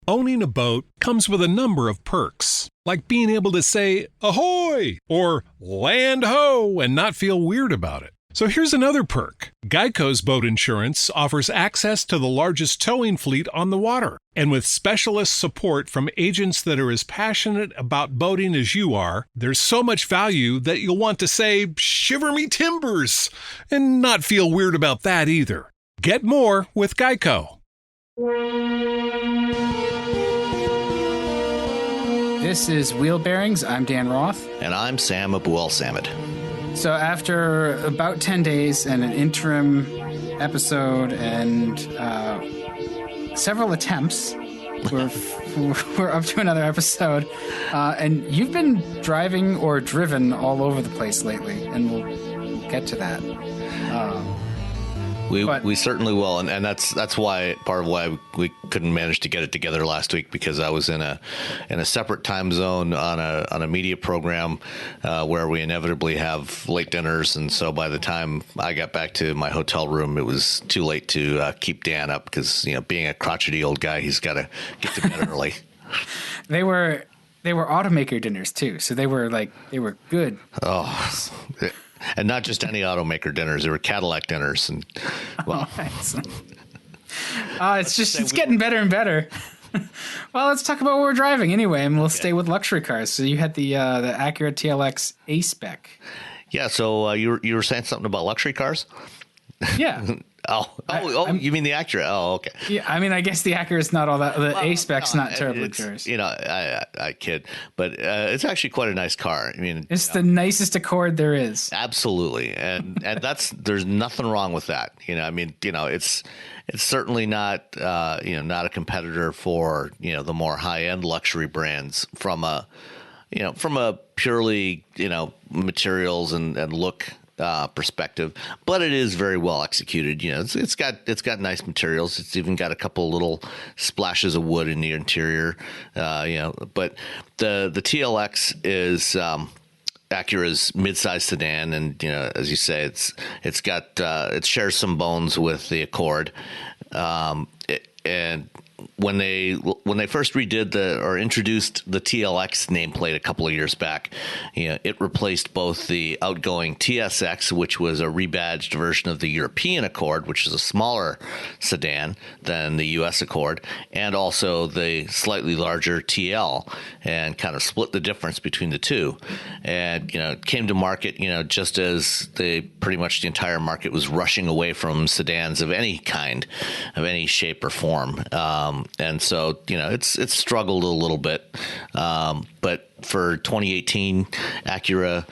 Owning a boat comes with a number of perks, like being able to say ahoy or land ho and not feel weird about it. So here's another perk. Geico's boat insurance offers access to the largest towing fleet on the water. And with specialist support from agents that are as passionate about boating as you are, there's so much value that you'll want to say, shiver me timbers, and not feel weird about that either. Get more with Geico. This is Wheelbearings. I'm Dan Roth. And I'm Sam Abuel-Samad. So after about 10 days and an interim episode and several attempts, we're up to another episode. And you've been driving or driven all over the place lately, and we'll get to that. We certainly will, and that's why part of why we couldn't manage to get it together last week, because I was in a separate time zone on a media program where we inevitably have late dinners, and so by the time I got back to my hotel room, it was too late to keep Dan up, because being a crotchety old guy, he's got to get to bed early. They were automaker dinners too, so they were good. Oh. And not just any automaker dinners; they were Cadillac dinners, and well, it's getting better and better. Well, let's talk about what we're driving anyway, and we'll stay with luxury cars. So you had the Acura TLX A-Spec. Yeah. So you were saying something about luxury cars? Yeah. You mean the Acura? Oh, okay. Yeah, I mean, I guess the Acura is not all that. The A-Spec's not terribly luxurious. I kid, but it's actually quite a nice car. I mean, it's the nicest Accord there is. Absolutely, and there's nothing wrong with that. It's certainly not not a competitor for the more high end luxury brands from a purely materials and look perspective, but it is very well executed. It's got nice materials. It's even got a couple little splashes of wood in the interior. But the TLX is Acura's midsize sedan, and as you say, it shares some bones with the Accord, and when they first redid or introduced the TLX nameplate a couple of years back, it replaced both the outgoing TSX, which was a rebadged version of the European Accord, which is a smaller sedan than the U.S. Accord, and also the slightly larger TL, and kind of split the difference between the two. And it came to market, just as pretty much the entire market was rushing away from sedans of any kind, of any shape or form. And so, it's struggled a little bit. But for 2018, Acura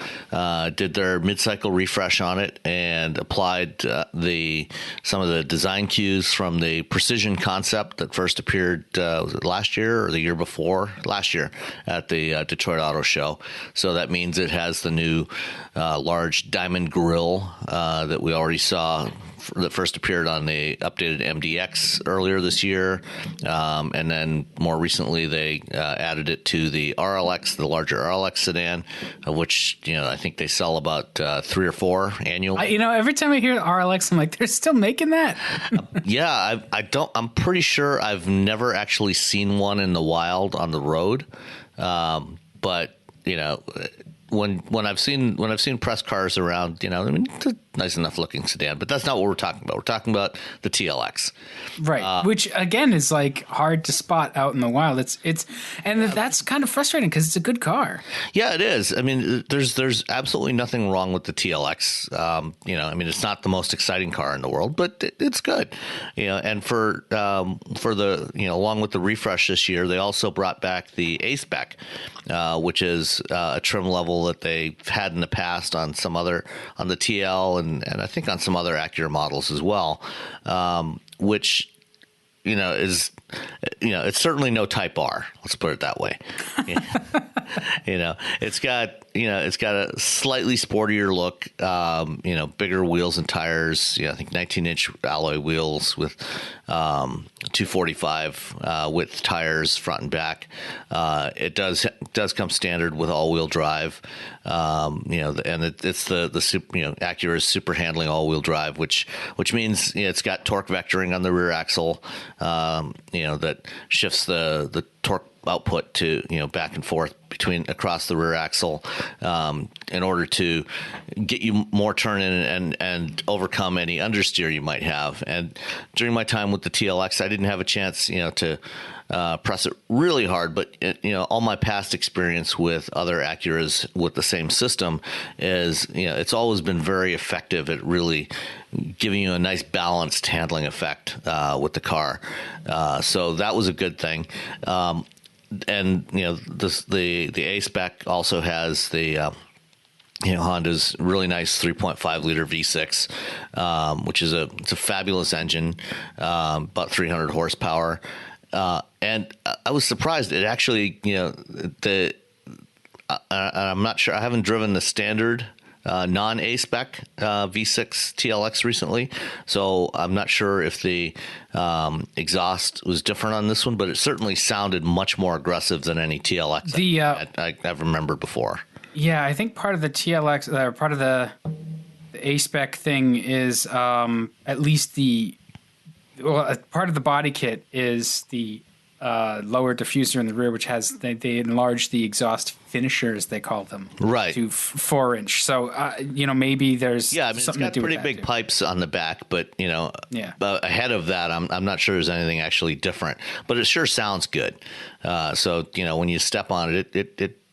did their mid-cycle refresh on it and applied some of the design cues from the Precision concept that first appeared was it last year or the year before? Last year at the Detroit Auto Show. So that means it has the new large diamond grille that we already saw that first appeared on the updated MDX earlier this year. And then more recently, they added it to the RLX, the larger RLX sedan, of which, I think they sell about 3 or 4 annually. Every time I hear RLX, I'm like, they're still making that? Yeah, I'm pretty sure I've never actually seen one in the wild on the road. But, when I've seen press cars around, it's a nice enough looking sedan, but that's not what we're talking about. We're talking about the TLX, right? Which again is hard to spot out in the wild. That's kind of frustrating because it's a good car. Yeah, it is. I mean, there's absolutely nothing wrong with the TLX. It's not the most exciting car in the world, but it's good. And for the along with the refresh this year, they also brought back the A-Spec, which is a trim level that they've had in the past on the TL and I think on some other Acura models as well, which is it's certainly no Type R. Let's put it that way. It's got a slightly sportier look. Bigger wheels and tires. I think 19-inch alloy wheels with 245 width tires front and back. It does come standard with all-wheel drive. And it's the Acura's super handling all-wheel drive, which means it's got torque vectoring on the rear axle. that shifts the torque output to, back and forth across the rear axle, in order to get you more turn in and overcome any understeer you might have. And during my time with the TLX, I didn't have a chance, to press it really hard, but all my past experience with other Acuras with the same system is, it's always been very effective at really giving you a nice balanced handling effect with the car. So that was a good thing. And the A-Spec also has the Honda's really nice 3.5 liter V6, which is it's a fabulous engine, about 300 horsepower. And I was surprised. It actually, I'm not sure. I haven't driven the standard non-A-Spec V6 TLX recently, so I'm not sure if the exhaust was different on this one, but it certainly sounded much more aggressive than any TLX I've remembered before. Yeah, I think part of the TLX, part of the A-Spec thing is at least part of the body kit is the lower diffuser in the rear, which has they enlarged the exhaust finishers, they call them, right, to 4-inch. So maybe there's something it's got to do pretty big pipes on the back, but ahead of that, I'm not sure there's anything actually different, but it sure sounds good. So when you step on it,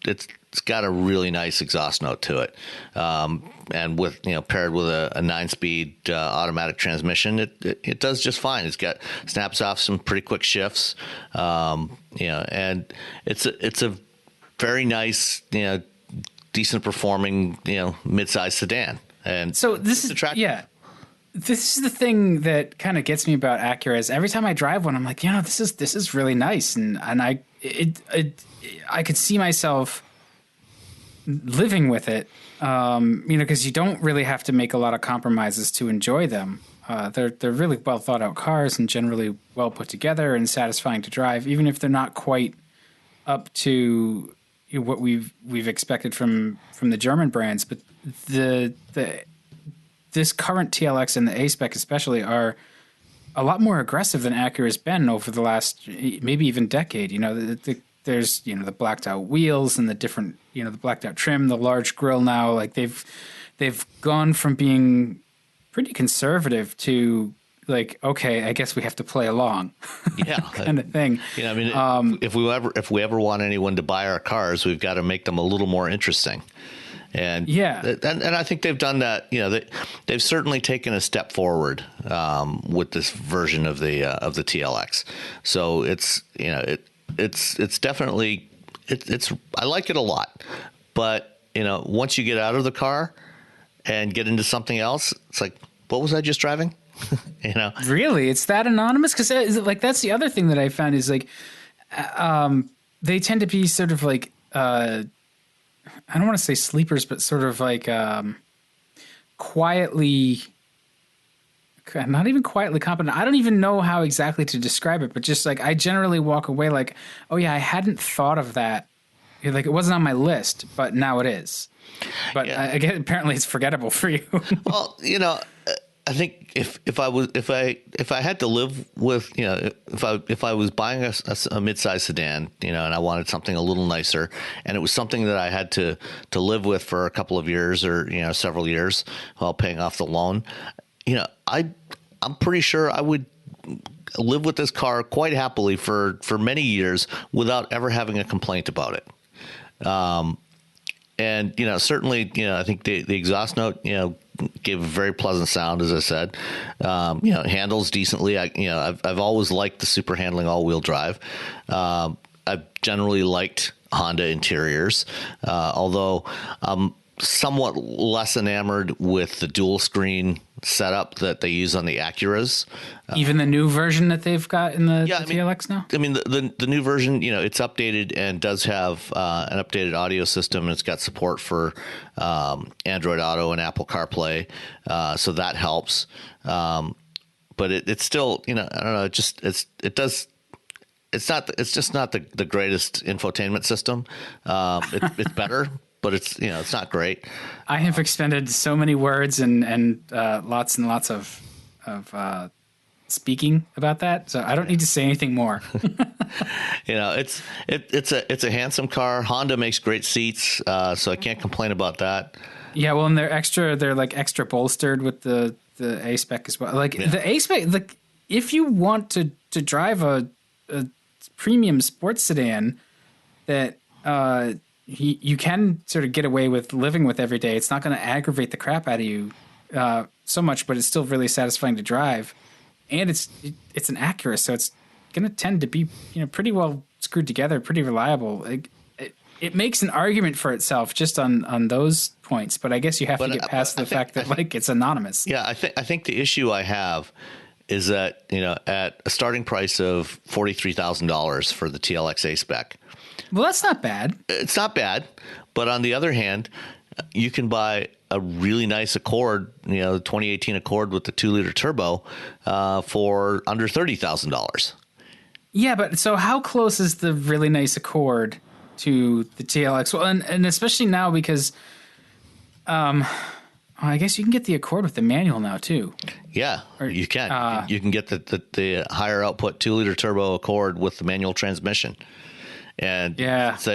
it's got a really nice exhaust note to it, and with paired with a 9-speed automatic transmission, it does just fine. It's got snaps off some pretty quick shifts, and it's a very nice, decent performing, mid-size sedan. And so this is attractive. This is the thing that kind of gets me about Acura is every time I drive one, I'm like, this is really nice, and I could see myself living with it, because you don't really have to make a lot of compromises to enjoy them. They're really well thought out cars and generally well put together and satisfying to drive, even if they're not quite up to what we've expected from the German brands. But this current TLX and the A-Spec especially are a lot more aggressive than Acura's been over the last maybe even decade. There's the blacked out wheels and the different the blacked out trim, the large grille now. Like they've gone from being pretty conservative to like, okay, I guess we have to play along, kind of thing. If we ever want anyone to buy our cars, we've got to make them a little more interesting. And and I think they've done that. They've certainly taken a step forward with this version of the TLX. So it's definitely I like it a lot, but once you get out of the car and get into something else, it's like, what was I just driving? Really, it's that anonymous? Because that's the other thing that I found is like, they tend to be sort of like, I don't want to say sleepers, but sort of like quietly. Not even quietly competent. I don't even know how exactly to describe it, but just like I generally walk away like, oh yeah, I hadn't thought of that. Like it wasn't on my list, but now it is. But again, apparently it's forgettable for you. Well, I think if I had to live with, if I was buying a mid-size sedan, and I wanted something a little nicer, and it was something that I had to live with for a couple of years or several years while paying off the loan, I'm pretty sure I would live with this car quite happily for many years without ever having a complaint about it. And certainly, I think the exhaust note, gave a very pleasant sound, as I said. Handles decently. I've always liked the super handling all-wheel drive. I've generally liked Honda interiors, although I'm somewhat less enamored with the dual screen setup that they use on the Acuras. Even the new version that they've got in the TLX now? I mean, the new version, it's updated and does have an updated audio system, and it's got support for Android Auto and Apple CarPlay, so that helps. But it's still, I don't know, it's just not the greatest infotainment system. It's better, but it's not great. I have expended so many words and lots and lots of speaking about that, so I don't need to say anything more. It's a handsome car. Honda makes great seats, so I can't complain about that. Yeah, well, and they're extra bolstered with the A-Spec as well. The A-Spec, if you want to drive a premium sports sedan that you can sort of get away with living with every day, it's not going to aggravate the crap out of you so much, but it's still really satisfying to drive. And it's an Acura, so it's going to tend to be pretty well screwed together, pretty reliable. It makes an argument for itself just on those points, but I guess you have to get past the fact that it's anonymous. Yeah, I think the issue I have is that at a starting price of $43,000 for the TLX A-Spec. Well, that's not bad. It's not bad, but on the other hand, you can buy a really nice Accord, the 2018 Accord with the 2-liter turbo, for under $30,000. Yeah, but so how close is the really nice Accord to the TLX? Well, and especially now because, I guess you can get the Accord with the manual now too. Yeah, you can. You can get the higher output 2-liter turbo Accord with the manual transmission. And this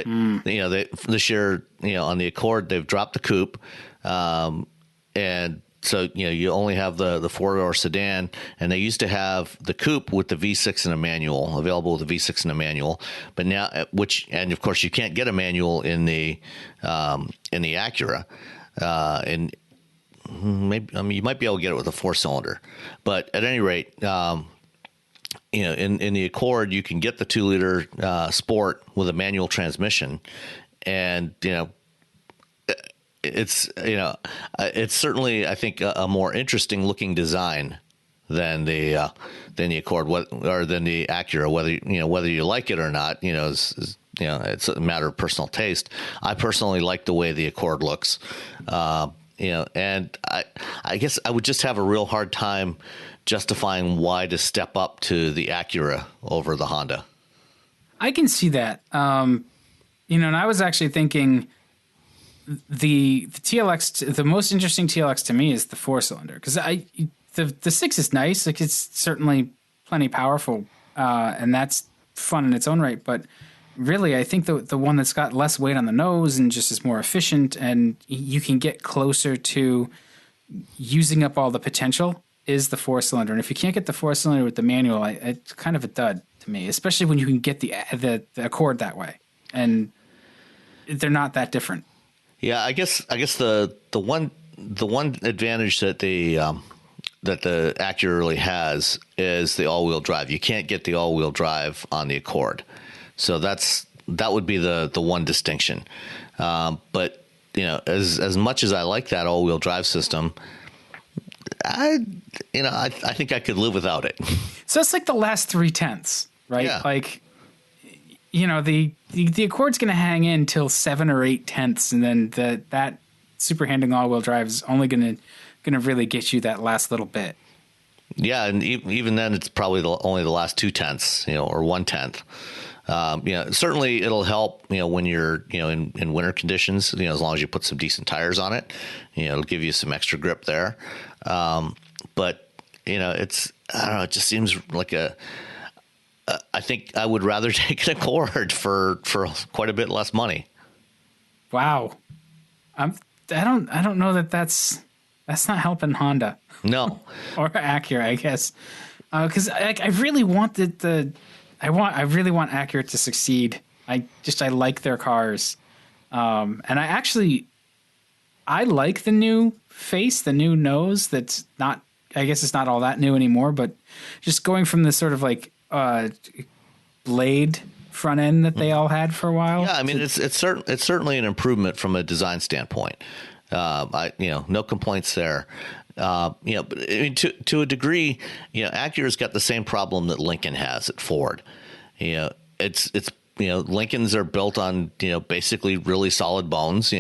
year, on the Accord, they've dropped the coupe, and so you only have the 4-door sedan, and they used to have the coupe with the V6 and a manual available with the V6 and a manual, but now and of course you can't get a manual in the Acura, and maybe you might be able to get it with a 4-cylinder, but at any rate. In the Accord, you can get the 2-liter Sport with a manual transmission, and it's certainly, I think, a more interesting looking design than the Accord or than the Acura. Whether you like it or not, it's a matter of personal taste. I personally like the way the Accord looks, and I guess I would just have a real hard time justifying why to step up to the Acura over the Honda. I can see that. And I was actually thinking the TLX, the most interesting TLX to me is the 4-cylinder, because the 6 is nice. It's certainly plenty powerful, and that's fun in its own right. But really, I think the one that's got less weight on the nose and just is more efficient, and you can get closer to using up all the potential, is the 4-cylinder. And if you can't get the 4-cylinder with the manual, it's kind of a dud to me, especially when you can get the Accord that way, and they're not that different. Yeah, I guess the one advantage that the Acura really has is the all-wheel drive. You can't get the all-wheel drive on the Accord, so that would be the one distinction. But as much as I like that all-wheel drive system, I think I could live without it. So it's like the last 0.3, right? Yeah. The Accord's going to hang in till 7 or 0.8, and then that super handling all-wheel drive is only going to really get you that last little bit. Yeah, and even then, it's probably only the last 0.2, or 0.1. Certainly it'll help, when you're, in winter conditions, as long as you put some decent tires on it, it'll give you some extra grip there. But it's, I don't know, it just seems like I think I would rather take an Accord for quite a bit less money. Wow. I don't know that's not helping Honda. No. Or Acura, I guess. Cause I really want I really want Acura to succeed. I like their cars. And I like the new face, the new nose. That's not, I guess it's not all that new anymore, but just going from this sort of blade front end that they all had for a while. Yeah. I mean, it's certainly an improvement from a design standpoint. No complaints there. But I mean, to a degree, Acura's got the same problem that Lincoln has at Ford. It's Lincolns are built on, basically really solid bones,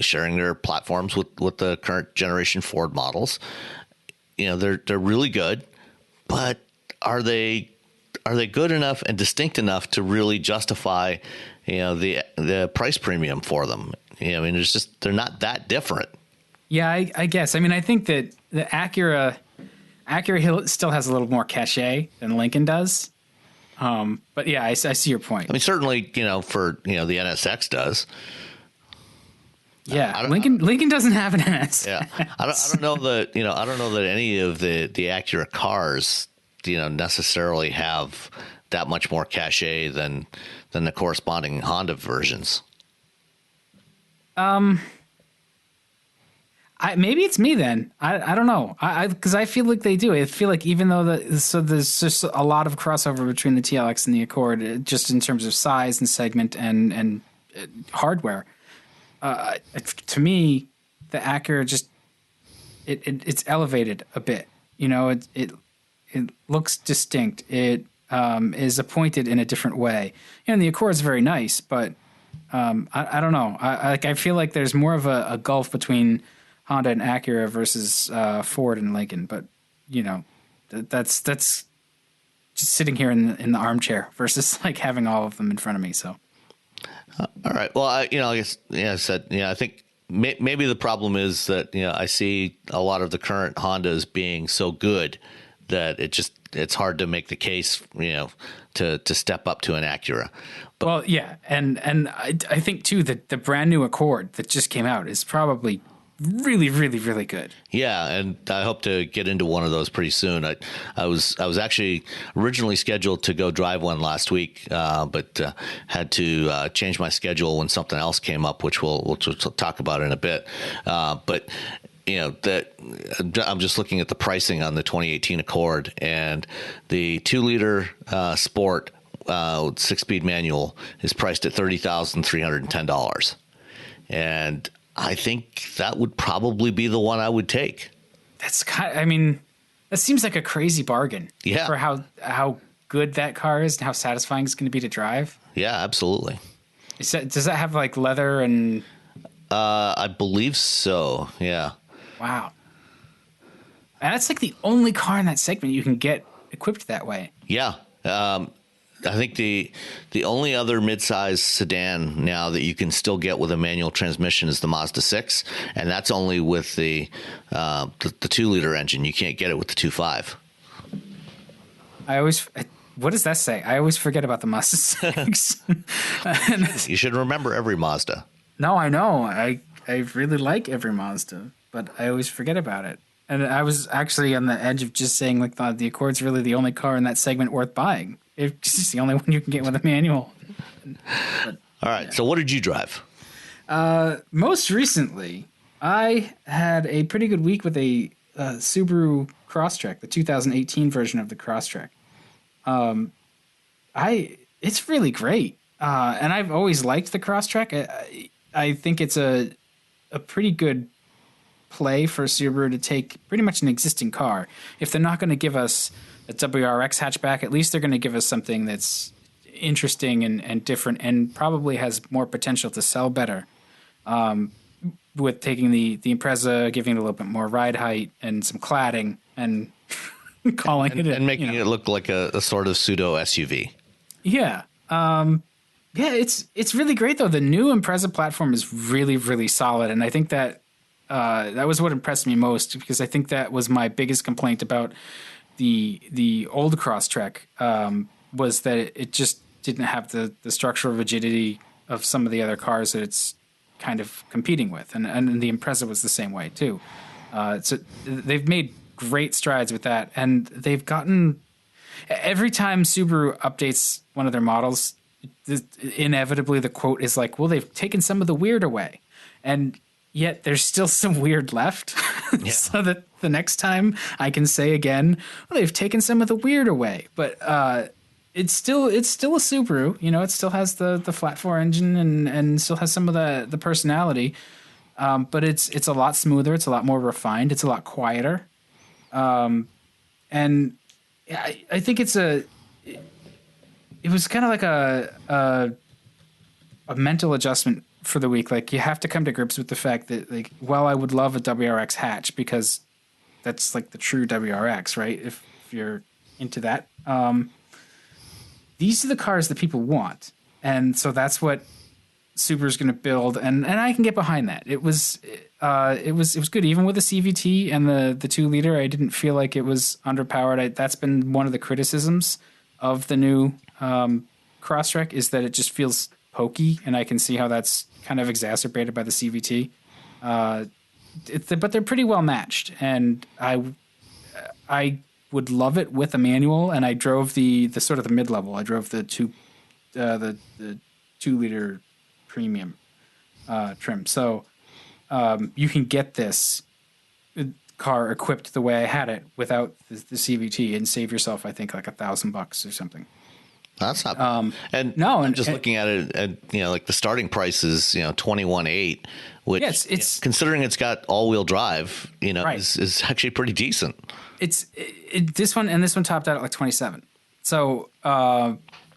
sharing their platforms with the current generation Ford models. They're really good, but are they good enough and distinct enough to really justify, the price premium for them? I mean, they're not that different. Yeah, I guess. I mean, I think that the Acura Acura still has a little more cachet than Lincoln does. But yeah, I see your point. I mean, certainly, for the NSX does. Yeah, Lincoln doesn't have an NSX. Yeah, I don't know that I don't know that any of the Acura cars necessarily have that much more cachet than the corresponding Honda versions. Maybe it's me then. I don't know. Because I feel like they do. I feel like even though there's just a lot of crossover between the TLX and the Accord, just in terms of size and segment and hardware. To me, the Acura just it's elevated a bit. It looks distinct. It is appointed in a different way. The Accord's very nice, but I don't know. I feel like there's more of a gulf between Honda and Acura versus Ford and Lincoln. But that's just sitting here in the armchair versus like having all of them in front of me. So. All right. Well, I guess, I said, I think maybe the problem is that, I see a lot of the current Hondas being so good that it's hard to make the case, to step up to an Acura. But, well, yeah. And I think too, that the brand new Accord that just came out is probably really, really, really good. Yeah, and I hope to get into one of those pretty soon. I was actually originally scheduled to go drive one last week, but had to change my schedule when something else came up, which we'll talk about in a bit. But that I'm just looking at the pricing on the 2018 Accord, and the 2-liter Sport 6-speed manual is priced at $30,310, and I think that would probably be the one I would take. That seems like a crazy bargain. Yeah. For how good that car is and how satisfying it's going to be to drive. Yeah, absolutely. Does that have like leather and? I believe so. Yeah. Wow. And that's like the only car in that segment you can get equipped that way. Yeah. I think the only other midsize sedan now that you can still get with a manual transmission is the Mazda 6, and that's only with the 2-liter engine. You can't get it with the 2.5. What does that say? I always forget about the Mazda 6. You should remember every Mazda. No, I know. I really like every Mazda, but I always forget about it. And I was actually on the edge of just saying like the Accord's really the only car in that segment worth buying. It's the only one you can get with a manual. All right. Yeah. So what did you drive? Most recently, I had a pretty good week with a Subaru Crosstrek, the 2018 version of the Crosstrek. It's really great. And I've always liked the Crosstrek. I think it's a pretty good play for Subaru to take pretty much an existing car. If they're not going to give us a WRX hatchback, at least they're going to give us something that's interesting and different and probably has more potential to sell better, with taking the Impreza, giving it a little bit more ride height and some cladding and calling it and making it look like a sort of pseudo SUV. Yeah. It's really great though. The new Impreza platform is really, really solid. And I think that was what impressed me most, because I think that was my biggest complaint about the old Crosstrek, was that it just didn't have the structural rigidity of some of the other cars that it's kind of competing with. And the Impreza was the same way too. So they've made great strides with that. And they've gotten, every time Subaru updates one of their models, inevitably the quote is like, well, they've taken some of the weird away. And yet there's still some weird left. Yeah. So that the next time I can say again, well, they've taken some of the weird away. But it's still a Subaru. It still has the flat four engine and still has some of the personality. But it's a lot smoother. It's a lot more refined. It's a lot quieter. And I think it was kind of like a mental adjustment for the week. Like, you have to come to grips with the fact that, like, well, I would love a WRX hatch because that's like the true WRX, right? If you're into that. These are the cars that people want. And so that's what Subaru's going to build, and I can get behind that. It was good even with the CVT and the 2-liter. I didn't feel like it was underpowered. That's been one of the criticisms of the new Crosstrek, is that it just feels pokey, and I can see how that's kind of exacerbated by the CVT. But they're pretty well matched, and I would love it with a manual. And I drove the sort of the mid level. I drove the 2-liter premium trim. So you can get this car equipped the way I had it without the CVT and save yourself, I think, like $1,000 or something. That's not and no, I'm just looking at it, and like the starting price is $21,800, which it's considering it's got all-wheel drive, right. is actually pretty decent. This one topped out at like 27. So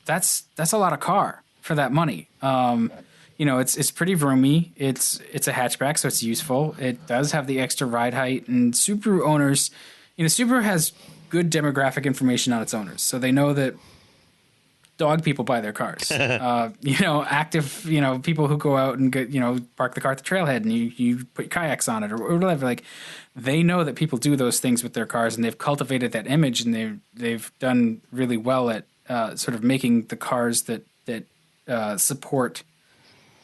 that's a lot of car for that money. It's pretty roomy. It's a hatchback, so it's useful. It does have the extra ride height, and Subaru owners, Subaru has good demographic information on its owners, so they know that dog people buy their cars. Active, people who go out and get, park the car at the trailhead and you put kayaks on it or whatever. Like, they know that people do those things with their cars, and they've cultivated that image, and they've done really well at sort of making the cars that support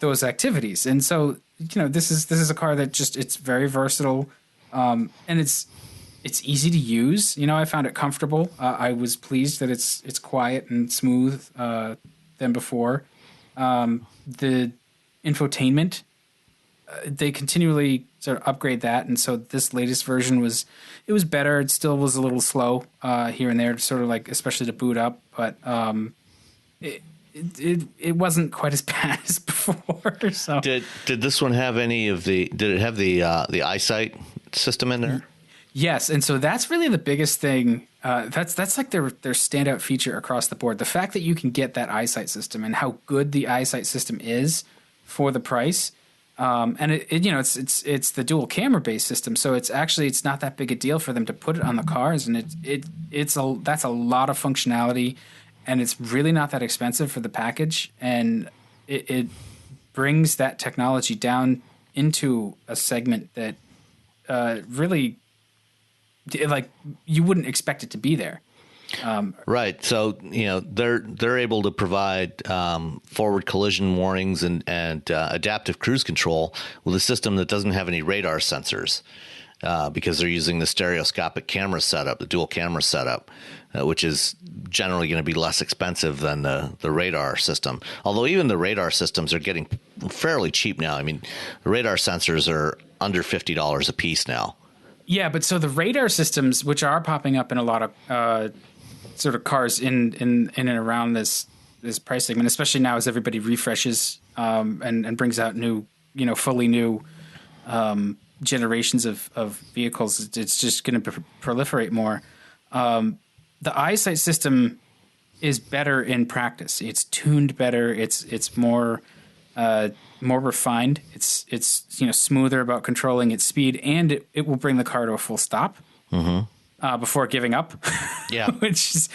those activities. And so, this is a car that it's very versatile, and it's easy to use. I found it comfortable. I was pleased that it's quiet and smooth than before. The infotainment, they continually sort of upgrade that, and so this latest version was better. It still was a little slow here and there, sort of like, especially to boot up, but it wasn't quite as bad as before. So did this one have did it have the eyesight system in there? Yes, and so that's really the biggest thing. That's like their standout feature across the board. The fact that you can get that eyesight system and how good the eyesight system is for the price. And it's the dual camera based system, so it's not that big a deal for them to put it on the cars, and that's a lot of functionality, and it's really not that expensive for the package, and it brings that technology down into a segment that really, like, you wouldn't expect it to be there. Right. So, they're able to provide forward collision warnings and adaptive cruise control with a system that doesn't have any radar sensors because they're using the stereoscopic camera setup, the dual camera setup, which is generally going to be less expensive than the radar system. Although even the radar systems are getting fairly cheap now. I mean, the radar sensors are under $50 a piece now. Yeah, but so the radar systems, which are popping up in a lot of sort of cars in and around this price segment, especially now as everybody refreshes and brings out new, fully new generations of vehicles, it's just going to proliferate more. The eyesight system is better in practice. It's tuned better. It's more refined. It's smoother about controlling its speed, and it will bring the car to a full stop before giving up. Yeah, which is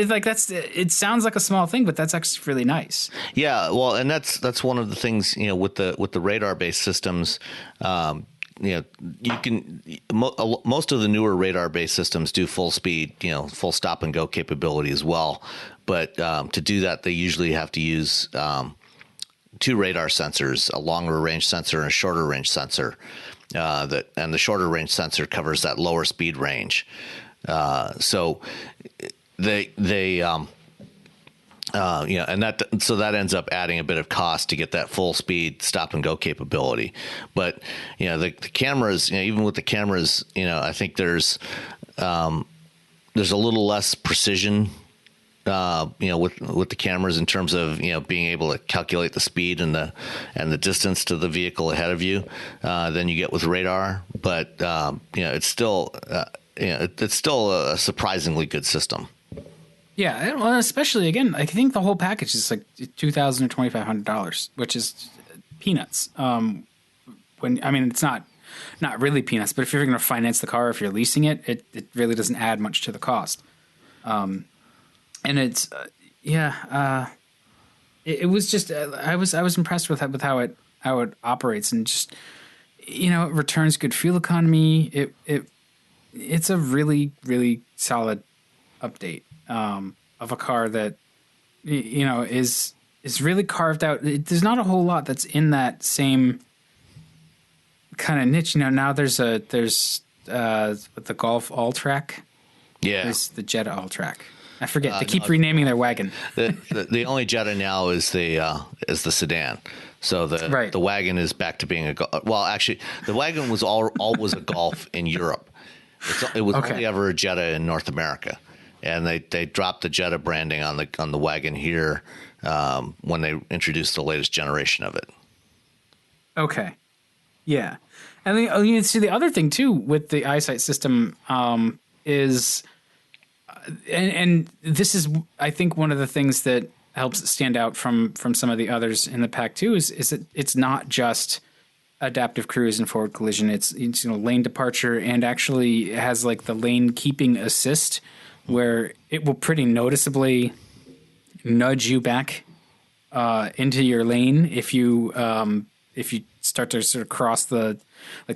like, it sounds like a small thing, but that's actually really nice. Yeah, well, and that's one of the things with the radar based systems. You can most of the newer radar based systems do full speed, full stop and go capability as well. But to do that, they usually have to use two radar sensors, a longer range sensor and a shorter range sensor. And the shorter range sensor covers that lower speed range. So they and that ends up adding a bit of cost to get that full speed stop and go capability. But the cameras, even with the cameras, I think there's a little less precision. With the cameras in terms of being able to calculate the speed and the distance to the vehicle ahead of you than you get with radar, but it's still a surprisingly good system. Yeah, well, especially again, I think the whole package is like $2,000 or $2,500, which is peanuts. It's not really peanuts, but if you're going to finance the car, if you're leasing it, it really doesn't add much to the cost. And it's it was just I was impressed with how it operates, and just it returns good fuel economy. It's a really, really solid update of a car that is really carved out. There's not a whole lot that's in that same kind of niche. Now there's the Golf All-Track. Yeah. There's the Jetta All-Track. I forget. They keep renaming their wagon. The only Jetta now is the sedan. So the wagon is back to being well, actually, the wagon was always a Golf in Europe. It was only ever a Jetta in North America, and they dropped the Jetta branding on the wagon here when they introduced the latest generation of it. Okay, yeah, and you see the other thing too with the EyeSight system is, and this is I think one of the things that helps it stand out from some of the others in the pack too is that it's not just adaptive cruise and forward collision. It's lane departure, and actually it has like the lane keeping assist, where it will pretty noticeably nudge you back into your lane if you start to sort of cross the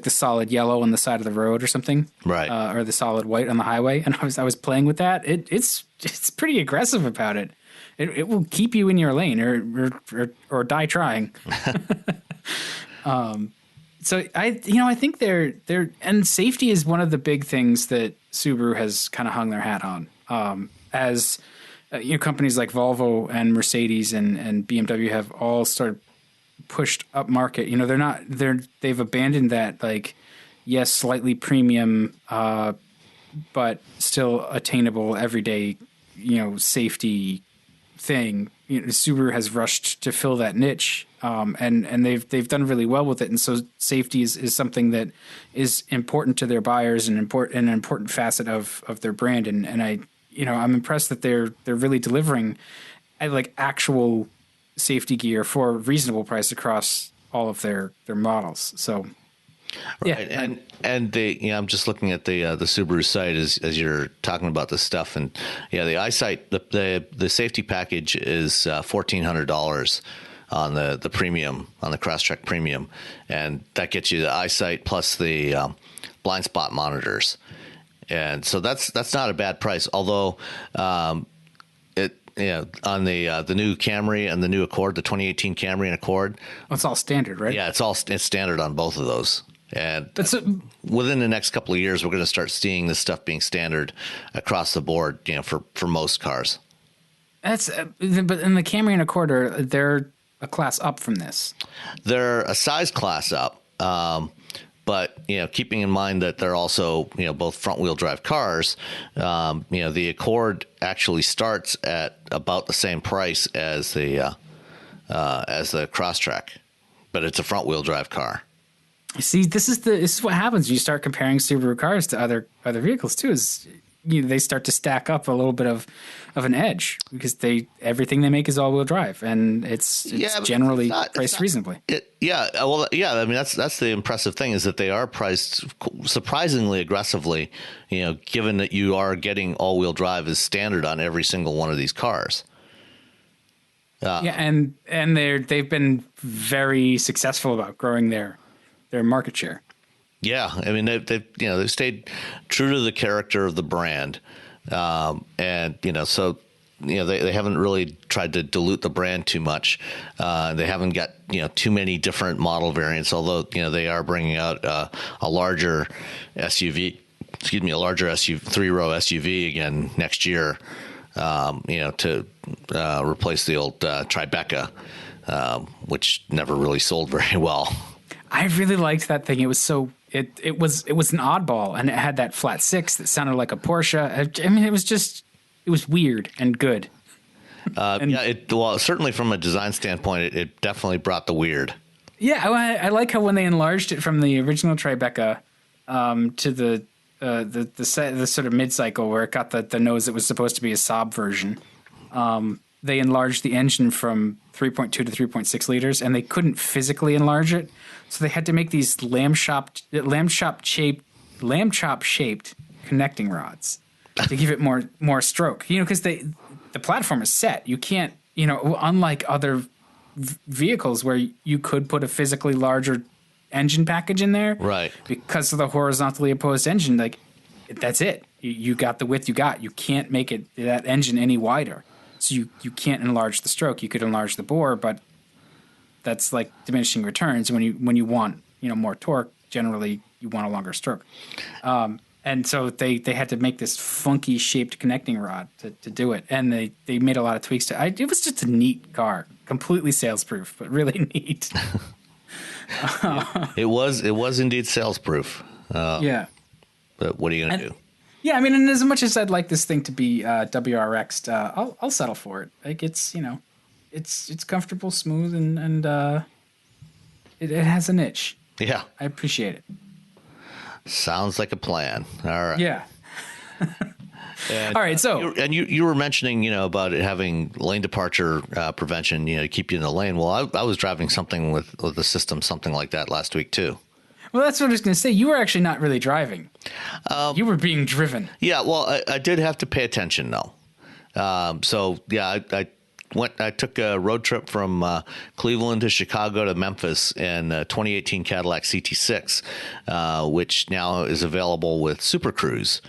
solid yellow on the side of the road or something, right? Or the solid white on the highway. And I was playing with that. It's pretty aggressive about it. It will keep you in your lane or die trying. So I think they're and safety is one of the big things that Subaru has kind of hung their hat on. As companies like Volvo and Mercedes and BMW have all started pushed up market. They've abandoned that slightly premium, but still attainable everyday, safety thing. Subaru has rushed to fill that niche, and they've done really well with it. And so safety is something that is important to their buyers and an important facet of their brand. And I'm impressed that they're really delivering actual safety gear for a reasonable price across all of their models. So. Right. Yeah, and I'm just looking at the Subaru site as you're talking about this stuff, and the EyeSight, the safety package is $1,400 on the premium, on the Crosstrek Premium, and that gets you the EyeSight plus the blind spot monitors, and so that's not a bad price. Although on the new Camry and the new Accord, the 2018 Camry and Accord, it's all standard, right? Yeah, it's standard on both of those. And within the next couple of years, we're going to start seeing this stuff being standard across the board, for most cars. But in the Camry and Accord, they're a class up from this. They're a size class up, but keeping in mind that they're also both front wheel drive cars. The Accord actually starts at about the same price as the Crosstrek, but it's a front wheel drive car. See, this is what happens. You start comparing Subaru cars to other vehicles too. Is they start to stack up a little bit of an edge because everything they make is all wheel drive, and it's generally priced reasonably. I mean that's the impressive thing, is that they are priced surprisingly aggressively. Given that you are getting all wheel drive as standard on every single one of these cars. And they've been very successful about growing their market share. Yeah, I mean they've stayed true to the character of the brand, and so they haven't really tried to dilute the brand too much. They haven't got too many different model variants, although they are bringing out a larger SUV, a larger SUV, 3-row SUV again next year, to replace the old Tribeca, which never really sold very well. I really liked that thing. It was it was an oddball, and it had that flat six that sounded like a Porsche. I mean, it was weird and good. Certainly from a design standpoint, it definitely brought the weird. Yeah, I like how when they enlarged it from the original Tribeca to the sort of mid-cycle where it got the nose that was supposed to be a Saab version. They enlarged the engine from 3.2 to 3.6 liters, and they couldn't physically enlarge it, so they had to make these lamb chop shaped connecting rods to give it more stroke. Because the platform is set. You can't unlike other vehicles where you could put a physically larger engine package in there, right? Because of the horizontally opposed engine, like that's it. You got the width you got. You can't make that engine any wider, so you can't enlarge the stroke. You could enlarge the bore, but that's like diminishing returns. When you want more torque, generally you want a longer stroke. And so they had to make this funky shaped connecting rod to do it. And they made a lot of tweaks to it. It was just a neat car, completely sales proof, but really neat. It was indeed sales proof. Yeah. But what are you going to do? Yeah, I mean, and as much as I'd like this thing to be WRX'd, I'll settle for it. Like it's it's comfortable, smooth, and it has a niche. Yeah. I appreciate it. Sounds like a plan. All right. Yeah. All right. So, you were mentioning, about it having lane departure prevention, to keep you in the lane. Well, I was driving something with the system, something like that last week too. Well, that's what I was going to say. You were actually not really driving. You were being driven. Yeah. Well, I did have to pay attention though. So yeah, I took a road trip from Cleveland to Chicago to Memphis in a 2018 Cadillac CT6, which now is available with SuperCruise.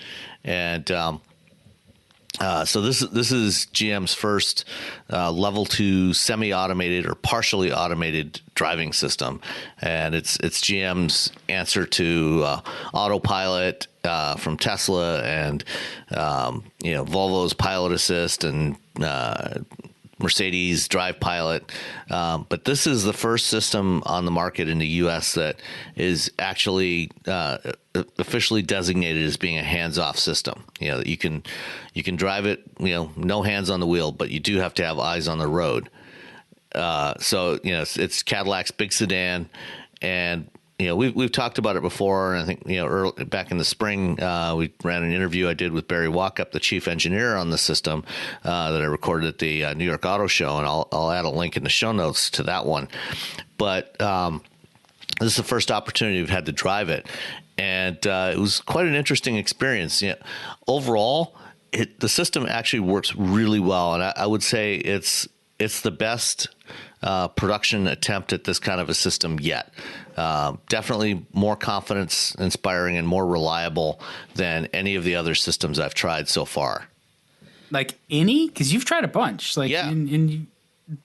And so this is GM's first level 2 semi-automated or partially automated driving system, and it's GM's answer to autopilot from Tesla and Volvo's Pilot Assist and Mercedes Drive Pilot, but this is the first system on the market in the U.S. that is actually officially designated as being a hands-off system. You can drive it, no hands on the wheel, but you do have to have eyes on the road. So it's Cadillac's big sedan, and we've talked about it before, and I think back in the spring we ran an interview I did with Barry Walkup, the chief engineer on the system, that I recorded at the New York Auto Show, and I'll add a link in the show notes to that one. But this is the first opportunity we've had to drive it, and it was quite an interesting experience. Overall, the system actually works really well, and I would say it's the best production attempt at this kind of a system yet. Definitely more confidence inspiring and more reliable than any of the other systems I've tried so far. Like any? Because you've tried a bunch. Like, yeah.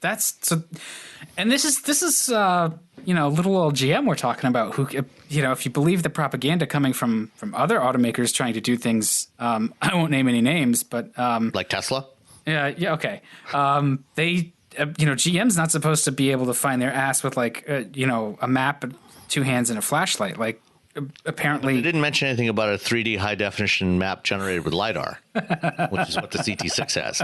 That's so. And this is little old GM we're talking about. Who, if you believe the propaganda coming from other automakers trying to do things, I won't name any names, but like Tesla. Yeah. Okay. They. GM's not supposed to be able to find their ass with a map, 2 hands, and a flashlight. Like, apparently, they didn't mention anything about a 3D high definition map generated with LiDAR, which is what the CT6 has.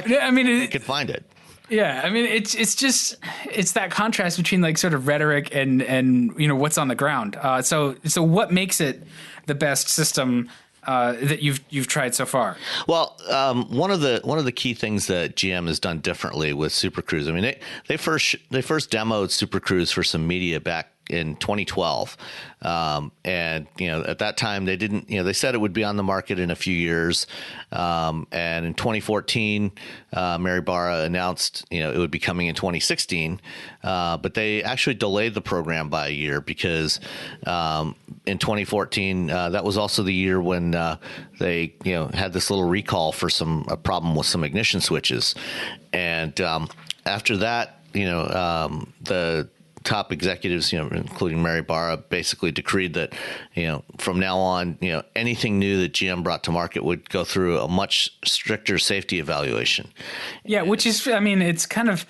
You could find it. Yeah, I mean, it's that contrast between sort of rhetoric and what's on the ground. So what makes it the best system that you've tried so far? Well, one of the key things that GM has done differently with SuperCruise. I mean, they first demoed SuperCruise for some media back in 2012, and at that time they didn't. They said it would be on the market in a few years, and in 2014, Mary Barra announced it would be coming in 2016, but they actually delayed the program by a year because in 2014 that was also the year when they had this little recall for a problem with some ignition switches, and after that the top executives, including Mary Barra, basically decreed that, from now on, anything new that GM brought to market would go through a much stricter safety evaluation. Yeah, which is, it's kind of,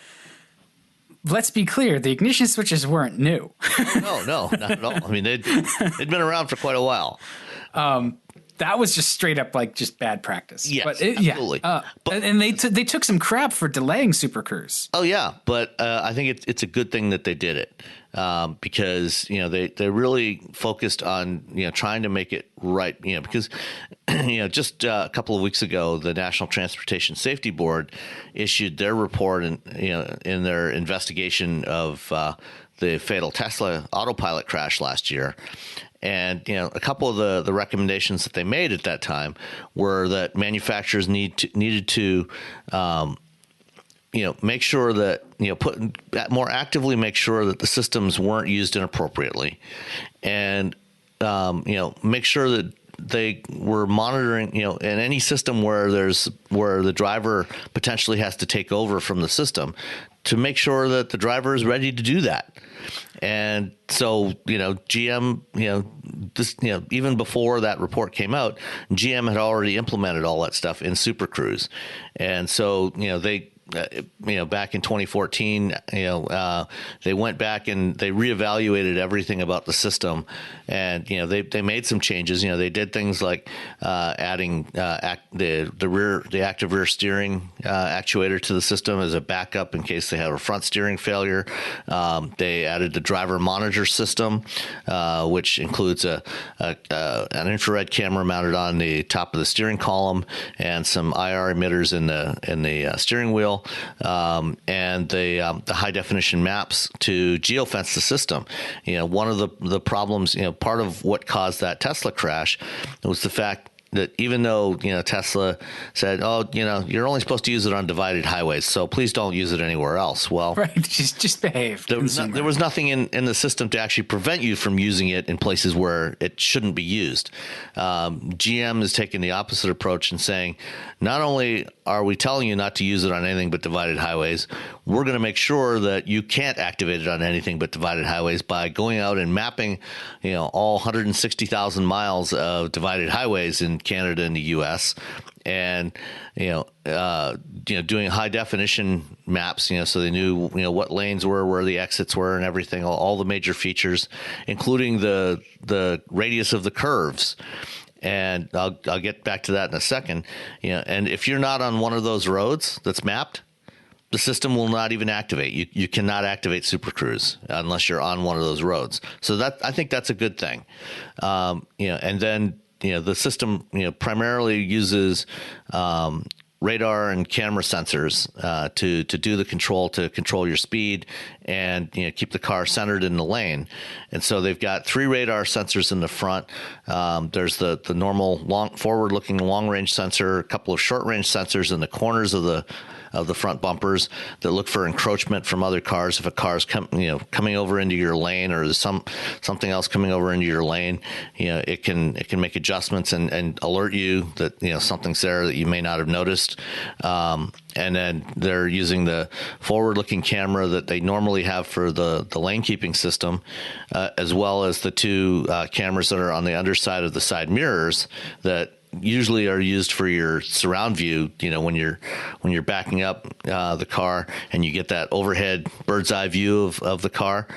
let's be clear, the ignition switches weren't new. No, not at all. I mean, they'd been around for quite a while. That was just straight up just bad practice. Yes, absolutely. And they took some crap for delaying SuperCruise. Oh yeah, but I think it's a good thing that they did it because they really focused on trying to make it right. Because just a couple of weeks ago, the National Transportation Safety Board issued their report in their investigation of the fatal Tesla autopilot crash last year. And, a couple of the recommendations that they made at that time were that manufacturers needed to make sure that, more actively make sure that the systems weren't used inappropriately, and, make sure that they were monitoring, in any system where the driver potentially has to take over from the system, to make sure that the driver is ready to do that. And so, GM, even before that report came out, GM had already implemented all that stuff in SuperCruise. And so, they, back in 2014, they went back and they reevaluated everything about the system, and they made some changes. They did things like adding the active rear steering actuator to the system as a backup in case they have a front steering failure. They added the driver monitor system, which includes an infrared camera mounted on the top of the steering column and some IR emitters in the steering wheel. And the high definition maps to geofence the system. One of the problems, part of what caused that Tesla crash was the fact that even though, Tesla said, you're only supposed to use it on divided highways, so please don't use it anywhere else. Well, right, just behave. There was nothing in the system to actually prevent you from using it in places where it shouldn't be used. GM is taking the opposite approach and saying, not only are we telling you not to use it on anything but divided highways, we're going to make sure that you can't activate it on anything but divided highways by going out and mapping, all 160,000 miles of divided highways in Canada and the U.S. and doing high definition maps, so they knew what lanes were, where the exits were, and everything, all the major features, including the radius of the curves. And I'll get back to that in a second. And if you're not on one of those roads that's mapped, the system will not even activate. You cannot activate SuperCruise unless you're on one of those roads. So I think that's a good thing. And then the system primarily uses radar and camera sensors to do the control, to control your speed and keep the car centered in the lane. And so they've got 3 radar sensors in the front. There's the normal forward-looking long-range sensor, a couple of short-range sensors in the corners of the front bumpers that look for encroachment from other cars. If a car's coming over into your lane, or there's something else coming over into your lane, it can make adjustments and alert you that something's there that you may not have noticed. And then they're using the forward-looking camera that they normally have for the lane keeping system, as well as the 2 cameras that are on the underside of the side mirrors that usually are used for your surround view, when you're backing up the car and you get that overhead bird's eye view of the car.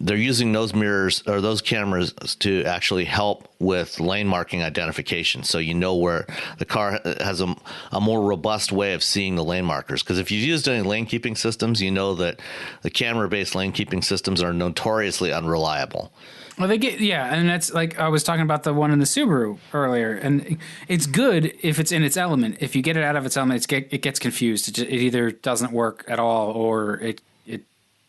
They're using those mirrors or those cameras to actually help with lane marking identification. So where the car has a more robust way of seeing the lane markers. Because if you've used any lane keeping systems, that the camera-based lane keeping systems are notoriously unreliable. Well, and that's like I was talking about the one in the Subaru earlier, and it's good if it's in its element. If you get it out of its element, it gets confused. It either doesn't work at all, or it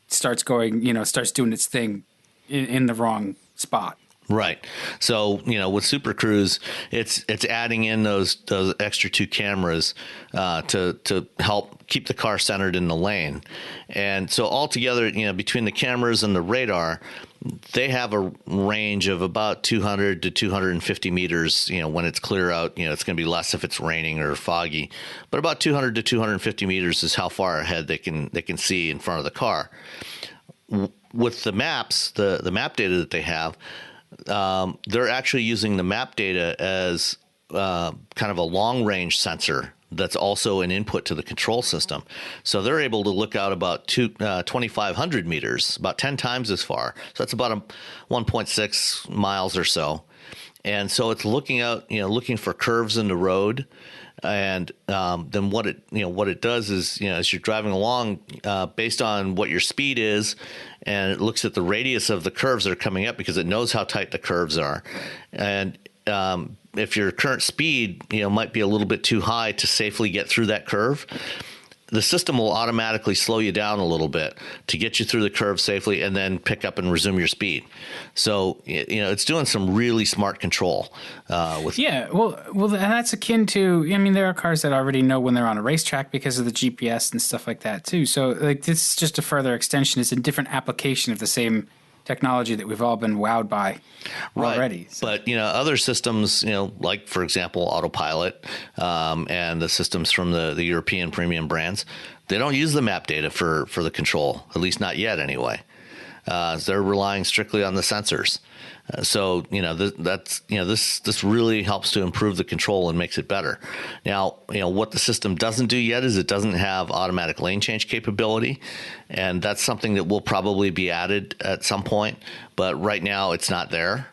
starts going, starts doing its thing in the wrong spot. Right. So, with SuperCruise, it's adding in those extra 2 cameras to help keep the car centered in the lane. And so altogether, between the cameras and the radar, they have a range of about 200 to 250 meters. When it's clear out, it's going to be less if it's raining or foggy, but about 200 to 250 meters is how far ahead they can see in front of the car. With the maps, the map data that they have, they're actually using the map data as kind of a long-range sensor that's also an input to the control system. So they're able to look out about 2,500 meters, about 10 times as far. So that's about 1.6 miles or so. And so it's looking out, looking for curves in the road. And then what it does is, as you're driving along, based on what your speed is, and it looks at the radius of the curves that are coming up because it knows how tight the curves are. And if your current speed, might be a little bit too high to safely get through that curve, the system will automatically slow you down a little bit to get you through the curve safely and then pick up and resume your speed. So, it's doing some really smart control. Well, and that's akin to, there are cars that already know when they're on a racetrack because of the GPS and stuff like that too. So like this is just a further extension. It's a different application of the same technology that we've all been wowed by already. So. But, other systems, like, for example, Autopilot and the systems from the European premium brands, they don't use the map data for the control, at least not yet anyway. They're relying strictly on the sensors. So, this really helps to improve the control and makes it better. Now, what the system doesn't do yet is it doesn't have automatic lane change capability. And that's something that will probably be added at some point. But right now it's not there.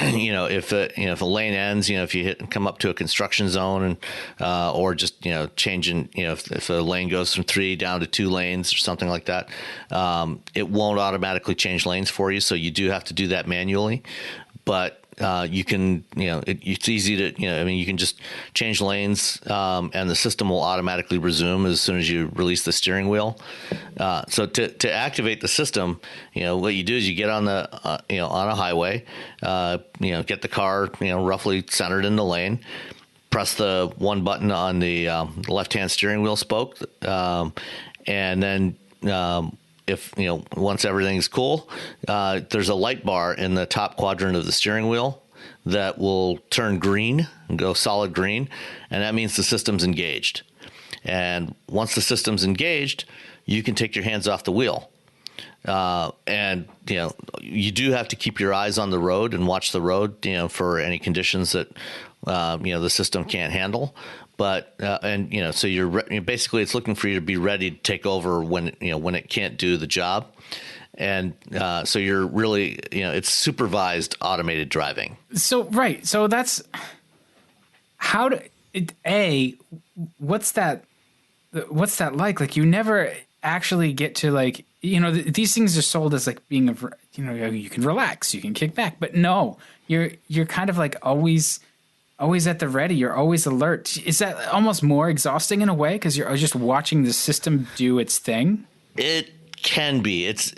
If a lane ends, if you come up to a construction zone and or just changing, if a lane goes from 3 down to 2 lanes or something like that, it won't automatically change lanes for you. So you do have to do that manually, but you can, it's easy to, you can just change lanes and the system will automatically resume as soon as you release the steering wheel. So to activate the system, what you do is you get on the, on a highway, get the car, roughly centered in the lane, press the one button on the left-hand steering wheel spoke, and then if once everything's cool, there's a light bar in the top quadrant of the steering wheel that will turn green and go solid green, and that means the system's engaged. And once the system's engaged, you can take your hands off the wheel. And you do have to keep your eyes on the road and watch the road, for any conditions that the system can't handle. But so you're basically, it's looking for you to be ready to take over when it can't do the job, and so you're really it's supervised automated driving. So that's how what's that like? Like you never actually get to like these things are sold as like being you can relax, you can kick back, but no, you're kind of like always at the ready. You're always alert. Is that almost more exhausting in a way because you're just watching the system do its thing? It can be. It's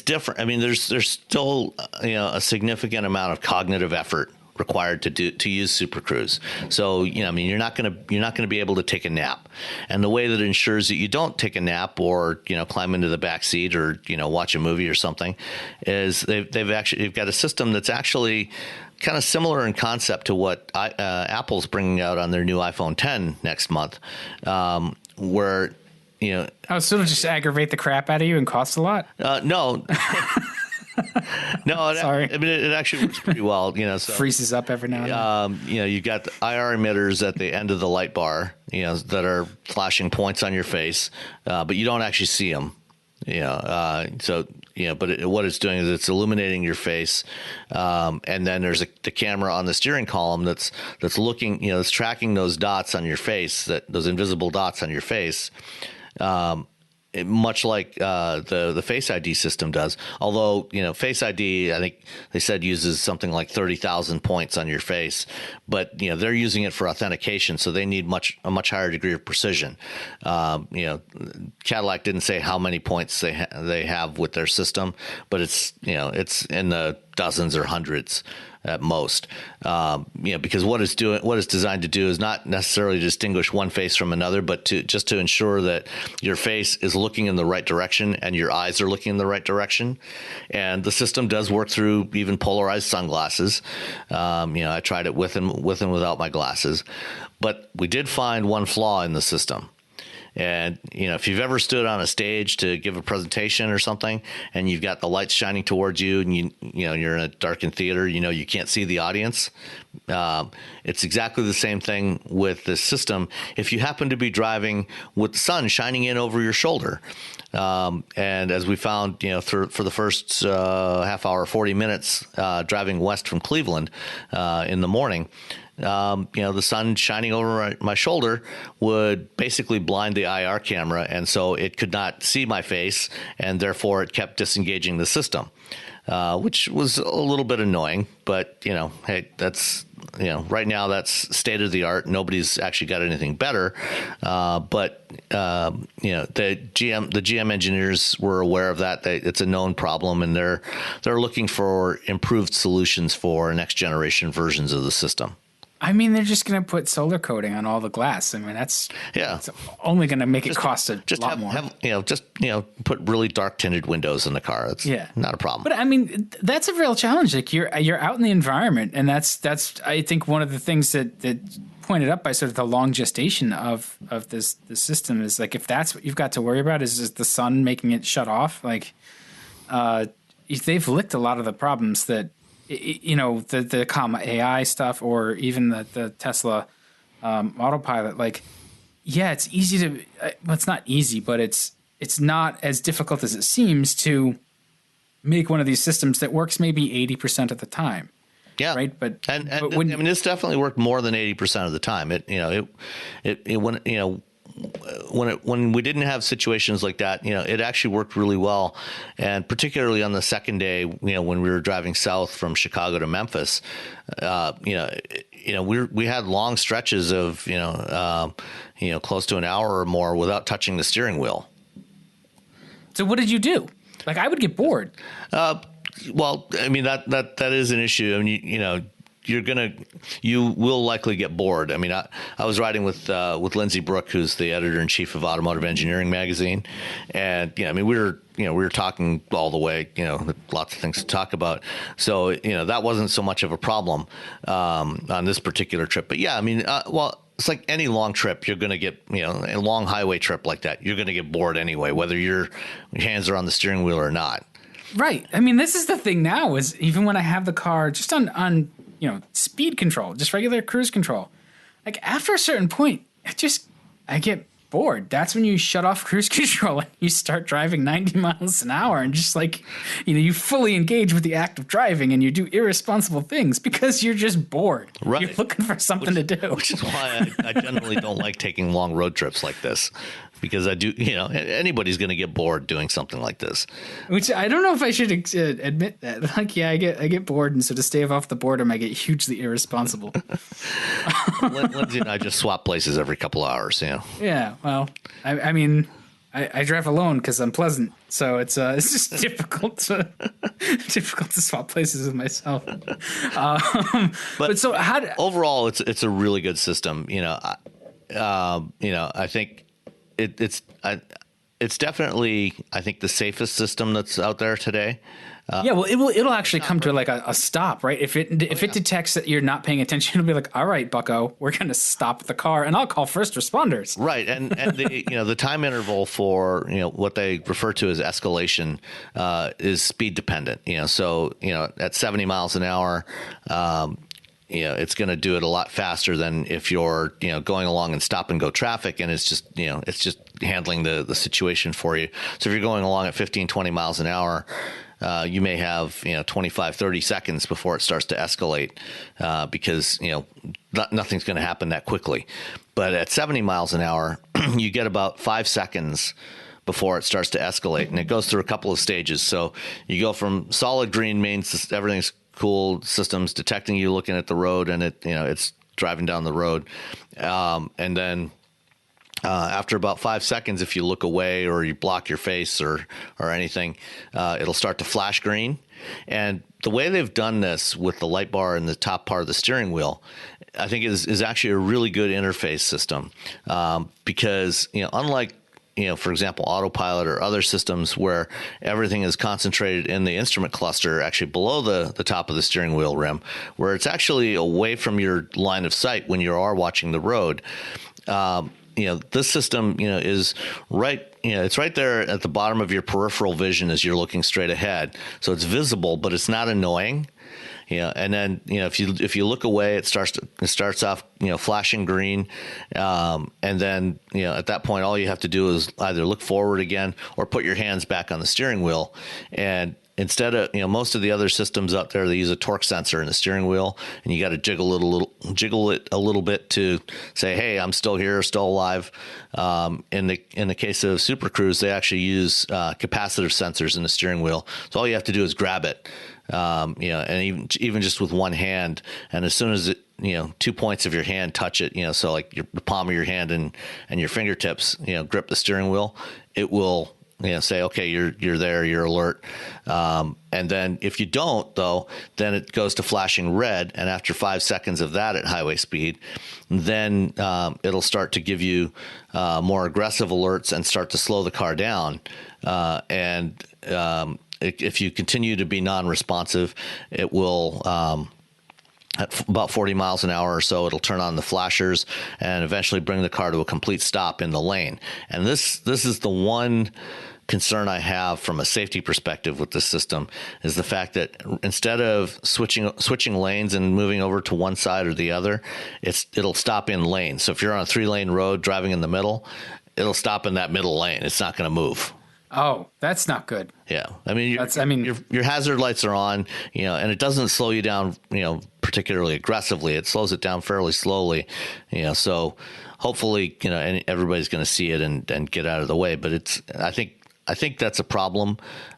different. I mean, there's still a significant amount of cognitive effort required to use SuperCruise. So you're not gonna be able to take a nap. And the way that ensures that you don't take a nap or climb into the back seat or watch a movie or something is they've got a system that's actually kind of similar in concept to what Apple's bringing out on their new iPhone 10 next month, where so it'll just aggravate the crap out of you and cost a lot. No. No, sorry. It actually works pretty well. So freezes up every now and then. You've got the IR emitters at the end of the light bar, that are flashing points on your face, but you don't actually see them. What it's doing is it's illuminating your face, and then there's the camera on the steering column that's looking, it's tracking those dots on your face, those invisible dots on your face. Much like the Face ID system does. Although, Face ID, I think they said uses something like 30,000 points on your face, but they're using it for authentication, so they need a much higher degree of precision. Cadillac didn't say how many points they have with their system, but it's in the dozens or hundreds at most. Because what it's designed to do is not necessarily distinguish one face from another, but to ensure that your face is looking in the right direction and your eyes are looking in the right direction. And the system does work through even polarized sunglasses. I tried it with and without my glasses, but we did find one flaw in the system. And, if you've ever stood on a stage to give a presentation or something and you've got the lights shining towards you and you're in a darkened theater, you can't see the audience. It's exactly the same thing with this system. If you happen to be driving with the sun shining in over your shoulder, and as we found, for the first half hour, 40 minutes, driving west from Cleveland in the morning, the sun shining over my shoulder would basically blind the IR camera, and so it could not see my face, and therefore it kept disengaging the system, which was a little bit annoying. But hey, that's right now that's state of the art. Nobody's actually got anything better, but the GM engineers were aware of that. It's a known problem, and they're looking for improved solutions for next generation versions of the system. I mean, they're just going to put solar coating on all the glass. I mean, it's only going to make it cost a lot more. Put really dark tinted windows in the car. It's not a problem. But I mean, that's a real challenge. Like you're out in the environment, and that's I think one of the things that pointed up by sort of the long gestation of this system is like, if that's what you've got to worry about is the sun making it shut off. Like they've licked a lot of the problems that. The comma AI stuff, or even the Tesla autopilot. Like, yeah, it's easy to. Well, it's not easy, but it's not as difficult as it seems to make one of these systems that works maybe 80% of the time. Yeah, right. But this definitely worked more than 80% of the time. When we didn't have situations like that, it actually worked really well. And particularly on the second day, when we were driving south from Chicago to Memphis, we had long stretches of, close to an hour or more without touching the steering wheel. So what did you do? Like, I would get bored. Well, I mean, that is an issue. I mean, you will likely get bored. I mean, I was riding with Lindsay Brooke, who's the editor in chief of Automotive Engineering magazine, and we were talking all the way. Lots of things to talk about. So that wasn't so much of a problem on this particular trip. But yeah, I mean, it's like any long trip, you're going to get, a long highway trip like that, you're going to get bored anyway, whether your hands are on the steering wheel or not. Right. I mean, this is the thing now, is even when I have the car just on speed control, just regular cruise control, like after a certain point, I get bored. That's when you shut off cruise control and you start driving 90 miles an hour and just like, you fully engage with the act of driving and you do irresponsible things because you're just bored. Right. You're looking for something to do. Which is why I generally don't like taking long road trips like this. Because I do, anybody's going to get bored doing something like this. Which I don't know if I should admit that. Like, yeah, I get bored, and so to stave off the boredom, I get hugely irresponsible. Lindsay and I just swap places every couple of hours. Yeah, well, I mean, I drive alone because I'm pleasant, so it's just difficult to swap places with myself. But so overall, it's a really good system. I think. It's definitely, I think, the safest system that's out there today. Well, it'll actually come to like a stop, right? If it detects that you're not paying attention, it'll be like, all right, bucko, we're going to stop the car, and I'll call first responders. Right, and the the time interval for what they refer to as escalation is speed dependent. So at 70 miles an hour. It's going to do it a lot faster than if you're, going along in stop and go traffic, and it's just handling the situation for you. So if you're going along at 15, 20 miles an hour, you may have, 25, 30 seconds before it starts to escalate because, nothing's going to happen that quickly. But at 70 miles an hour, you get about 5 seconds before it starts to escalate, and it goes through a couple of stages. So you go from solid green means everything's cool, systems detecting you looking at the road, and it's driving down the road, and then after about 5 seconds, if you look away or you block your face or anything, it'll start to flash green. And the way they've done this with the light bar in the top part of the steering wheel, I think is actually a really good interface system, because unlike for example, autopilot or other systems where everything is concentrated in the instrument cluster, actually below the top of the steering wheel rim, where it's actually away from your line of sight when you are watching the road. This system, is right. It's right there at the bottom of your peripheral vision as you're looking straight ahead. So it's visible, but it's not annoying. And then, if you look away, it starts off, flashing green. And then, at that point, all you have to do is either look forward again or put your hands back on the steering wheel. And instead of, most of the other systems out there, they use a torque sensor in the steering wheel, and you got to jiggle it a little bit to say, hey, I'm still here, still alive. In the case of SuperCruise, they actually use capacitive sensors in the steering wheel. So all you have to do is grab it, and even just with one hand, and as soon as it, 2 points of your hand touch it, so like the palm of your hand and your fingertips, grip the steering wheel, it will, say, okay, you're there, you're alert. And then if you don't, though, then it goes to flashing red. And after 5 seconds of that at highway speed, then it'll start to give you more aggressive alerts and start to slow the car down. If you continue to be non-responsive, it will, at about 40 miles an hour or so, it'll turn on the flashers and eventually bring the car to a complete stop in the lane. And this is the one concern I have from a safety perspective with this system, is the fact that instead of switching lanes and moving over to one side or the other, it'll stop in lanes. So if you're on a 3-lane road driving in the middle, it'll stop in that middle lane. It's not going to move. Oh, that's not good. Yeah. I mean, your hazard lights are on, and it doesn't slow you down, particularly aggressively. It slows it down fairly slowly, so hopefully, and everybody's going to see it and get out of the way. But I think that's a problem.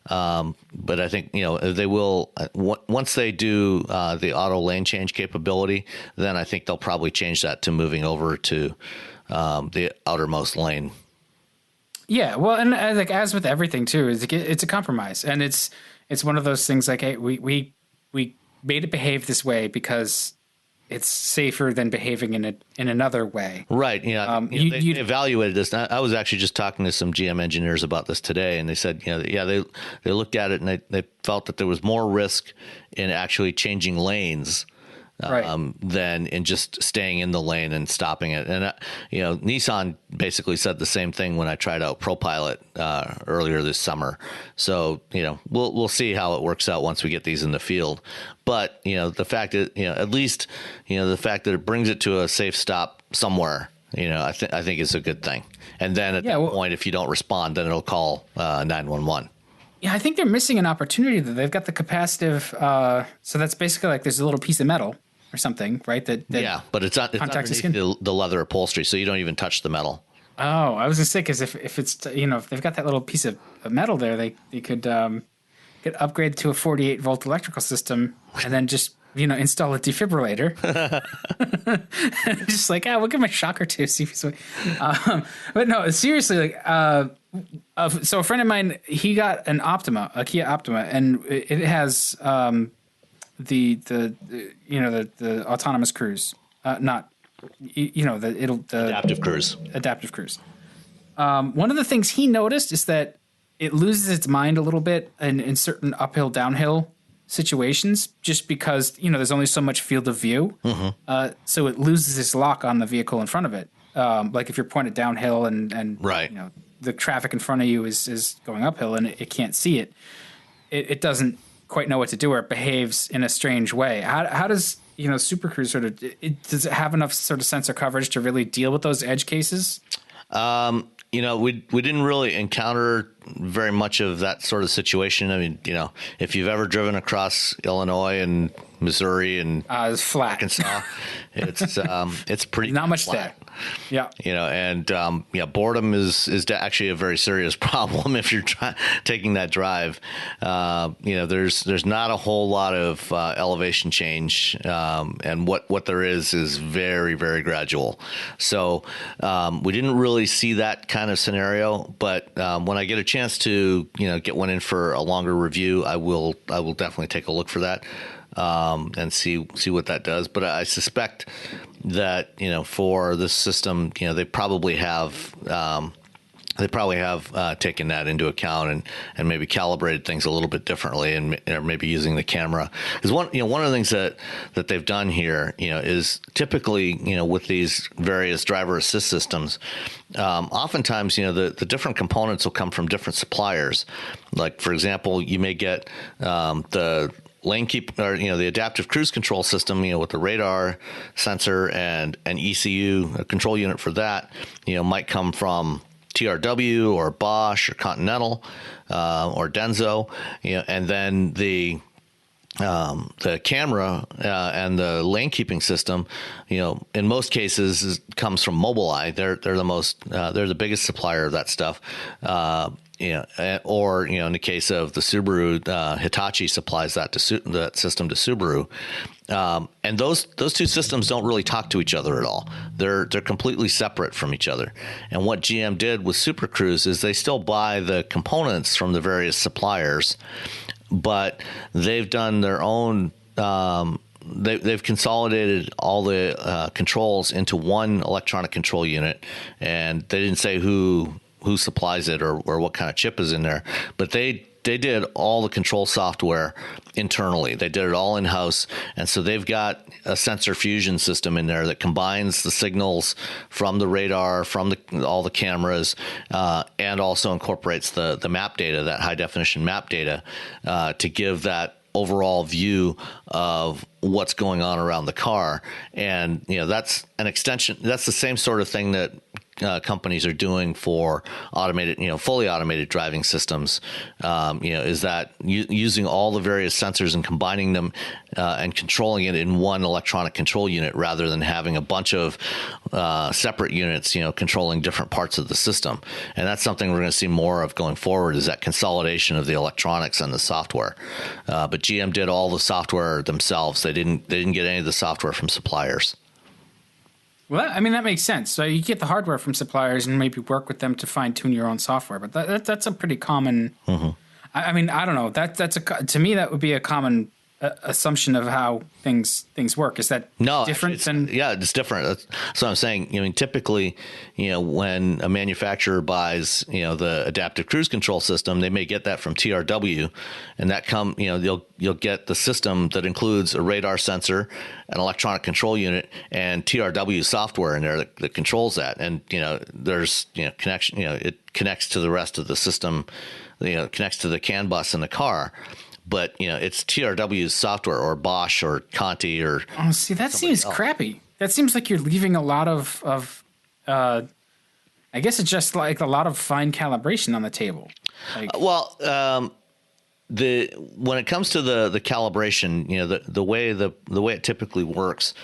But I think, they will, once they do the auto lane change capability, then I think they'll probably change that to moving over to the outermost lane. Yeah, well, and like as with everything too, it's a compromise, and it's one of those things like, hey, we made it behave this way because it's safer than behaving in another way. Right. Yeah. They evaluated this. I was actually just talking to some GM engineers about this today, and they said, they looked at it and they felt that there was more risk in actually changing lanes than in just staying in the lane and stopping it. And, Nissan basically said the same thing when I tried out ProPilot earlier this summer. So, we'll see how it works out once we get these in the field. But, the fact that, at least, the fact that it brings it to a safe stop somewhere, I think is a good thing. And then at that point, if you don't respond, then it'll call 911. Yeah, I think they're missing an opportunity that they've got the capacitive. So that's basically like there's a little piece of metal or something, right? That but it's underneath the leather upholstery, so you don't even touch the metal. Oh, I was gonna say, because if it's if they've got that little piece of metal there, they could get upgraded to a 48-volt electrical system and then just install a defibrillator. Just like, we'll give him a shock or two, see if he's. But no, seriously, so a friend of mine, he got an a Kia Optima, and it has the autonomous cruise, not the adaptive cruise. Adaptive cruise. One of the things he noticed is that it loses its mind a little bit in certain uphill, downhill situations, just because there's only so much field of view. Mm-hmm. So it loses its lock on the vehicle in front of it. Like if you're pointed downhill and right. The traffic in front of you is going uphill and it can't see it. It doesn't quite know what to do, or it behaves in a strange way. How does SuperCruise sort of does it have enough sort of sensor coverage to really deal with those edge cases? We didn't really encounter very much of that sort of situation. I mean, if you've ever driven across Illinois and Missouri and it's flat. Arkansas, it's pretty not much flat. there. Yeah, boredom is actually a very serious problem if you're taking that drive. There's not a whole lot of elevation change, and what there is very, very gradual. So we didn't really see that kind of scenario. But when I get a chance to get one in for a longer review, I will definitely take a look for that. And see what that does. But I suspect that for this system, they probably have taken that into account and maybe calibrated things a little bit differently, and maybe using the camera. Because one of the things that they've done here is typically with these various driver assist systems, oftentimes the different components will come from different suppliers. Like, for example, you may get the lane keep, or the adaptive cruise control system, with the radar sensor and an ECU, a control unit for that, might come from TRW or Bosch or Continental or Denso, and then the camera and the lane keeping system, in most cases comes from Mobileye. They're the biggest supplier of that stuff. Or in the case of the Subaru, Hitachi supplies that system to Subaru. And those two systems don't really talk to each other at all. They're completely separate from each other. And what GM did with SuperCruise is they still buy the components from the various suppliers, but they've done their own. They've consolidated all the controls into one electronic control unit, and they didn't say who supplies it or what kind of chip is in there, but they did all the control software internally. They did it all in-house, and so they've got a sensor fusion system in there that combines the signals from the radar, from all the cameras, and also incorporates the map data, that high-definition map data, to give that overall view of what's going on around the car. And that's an extension. That's the same sort of thing that companies are doing for automated, fully automated driving systems. Is that using all the various sensors and combining them and controlling it in one electronic control unit rather than having a bunch of separate units, controlling different parts of the system. And that's something we're going to see more of going forward, is that consolidation of the electronics and the software. But GM did all the software themselves. They didn't get any of the software from suppliers. Well, I mean, that makes sense. So you get the hardware from suppliers and maybe work with them to fine tune your own software. But that's a pretty common. Mm-hmm. I mean, I don't know. To me, that would be a common assumption of how things work. Is that different than? Yeah, it's different. That's what I'm saying. Typically, when a manufacturer buys, the adaptive cruise control system, they may get that from TRW, and that you'll get the system that includes a radar sensor, an electronic control unit, and TRW software in there that controls that. And there's connection. It connects to the rest of the system. Connects to the CAN bus in the car. But it's TRW's software, or Bosch or Conti or. Oh, see, that seems crappy. That seems like you're leaving a lot of I guess it's just like a lot of fine calibration on the table. When it comes to the calibration, the way it typically works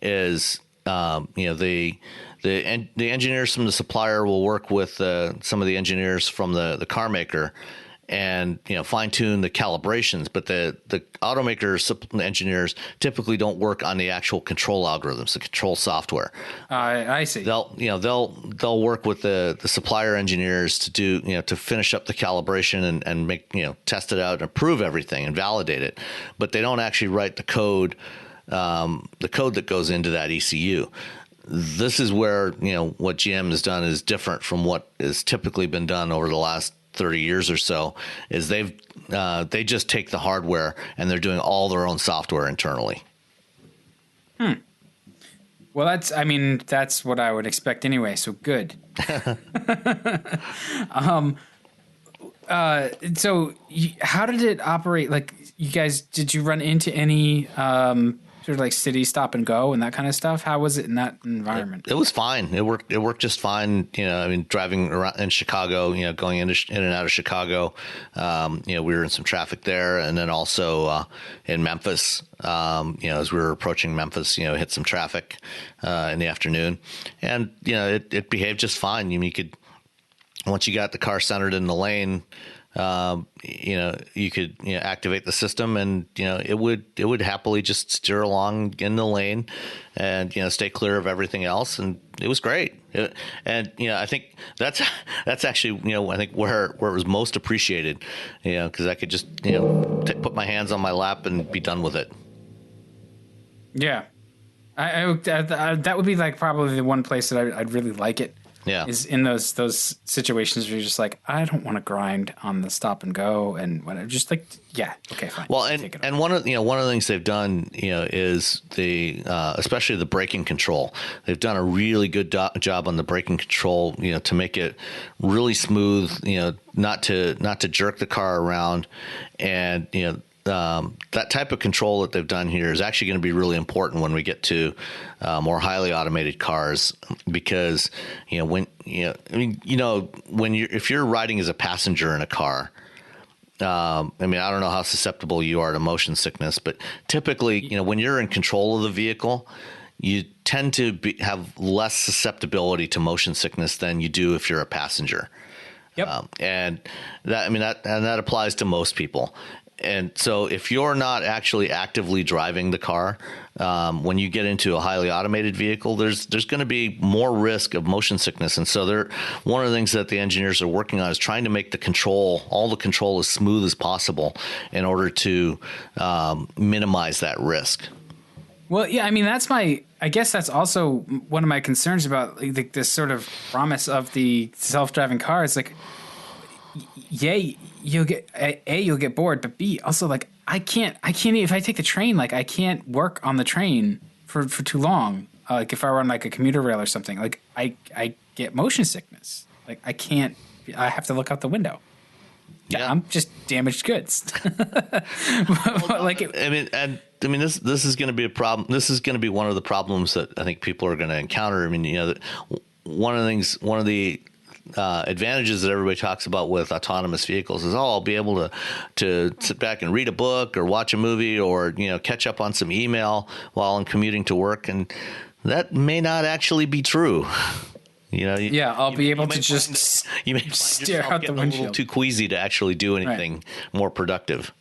is the engineers from the supplier will work with some of the engineers from the car maker, and fine tune the calibrations, but the automaker engineers typically don't work on the actual control algorithms, the control software. I see. They'll work with the supplier engineers to do to finish up the calibration and make test it out and approve everything and validate it, but they don't actually write the code that goes into that ECU. This is where what GM has done is different from what has typically been done over the last 30 years or so. Is they just take the hardware and they're doing all their own software internally. Well, that's what I would expect anyway. So good. So how did it operate? Like, you guys, did you run into any sort of like city stop and go and that kind of stuff? How was it in that environment? It was fine. It worked just fine. Driving around in Chicago, going in and out of Chicago, we were in some traffic there, and then also in Memphis, as we were approaching Memphis, hit some traffic in the afternoon, and it behaved just fine. You could, once you got the car centered in the lane, you could activate the system, and it would happily just steer along in the lane, and stay clear of everything else, and it was great. I think that's actually I think where it was most appreciated, because I could just put my hands on my lap and be done with it. Yeah, I that would be like probably the one place that I'd really like it. Yeah, is in those situations where you're just like, I don't want to grind on the stop and go, and whatever. Just like, yeah, okay, fine. Well, and one of the things they've done, is the especially the braking control. They've done a really good job on the braking control, to make it really smooth, not to jerk the car around, and that type of control that they've done here is actually going to be really important when we get to more highly automated cars, because when if you're riding as a passenger in a car. I don't know how susceptible you are to motion sickness, but typically, when you're in control of the vehicle, you tend to have less susceptibility to motion sickness than you do if you're a passenger. Yep. And that applies to most people. And so if you're not actually actively driving the car, when you get into a highly automated vehicle, there's going to be more risk of motion sickness. And so one of the things that the engineers are working on is trying to make all the control as smooth as possible in order to minimize that risk. Well, yeah, I guess that's also one of my concerns about this sort of promise of the self-driving car. It's like, yay, you'll get bored, but B, also I can't if I take the train, I can't work on the train for too long. If I were on a commuter rail or something, I get motion sickness. I have to look out the window. Yeah, I'm just damaged goods. This is going to be a problem. This is going to be one of the problems that I think people are going to encounter. One of the advantages that everybody talks about with autonomous vehicles is, I'll be able to sit back and read a book or watch a movie or, catch up on some email while I'm commuting to work. And that may not actually be true. I'll be able to just stare out the windshield. A little too queasy to actually do anything more productive.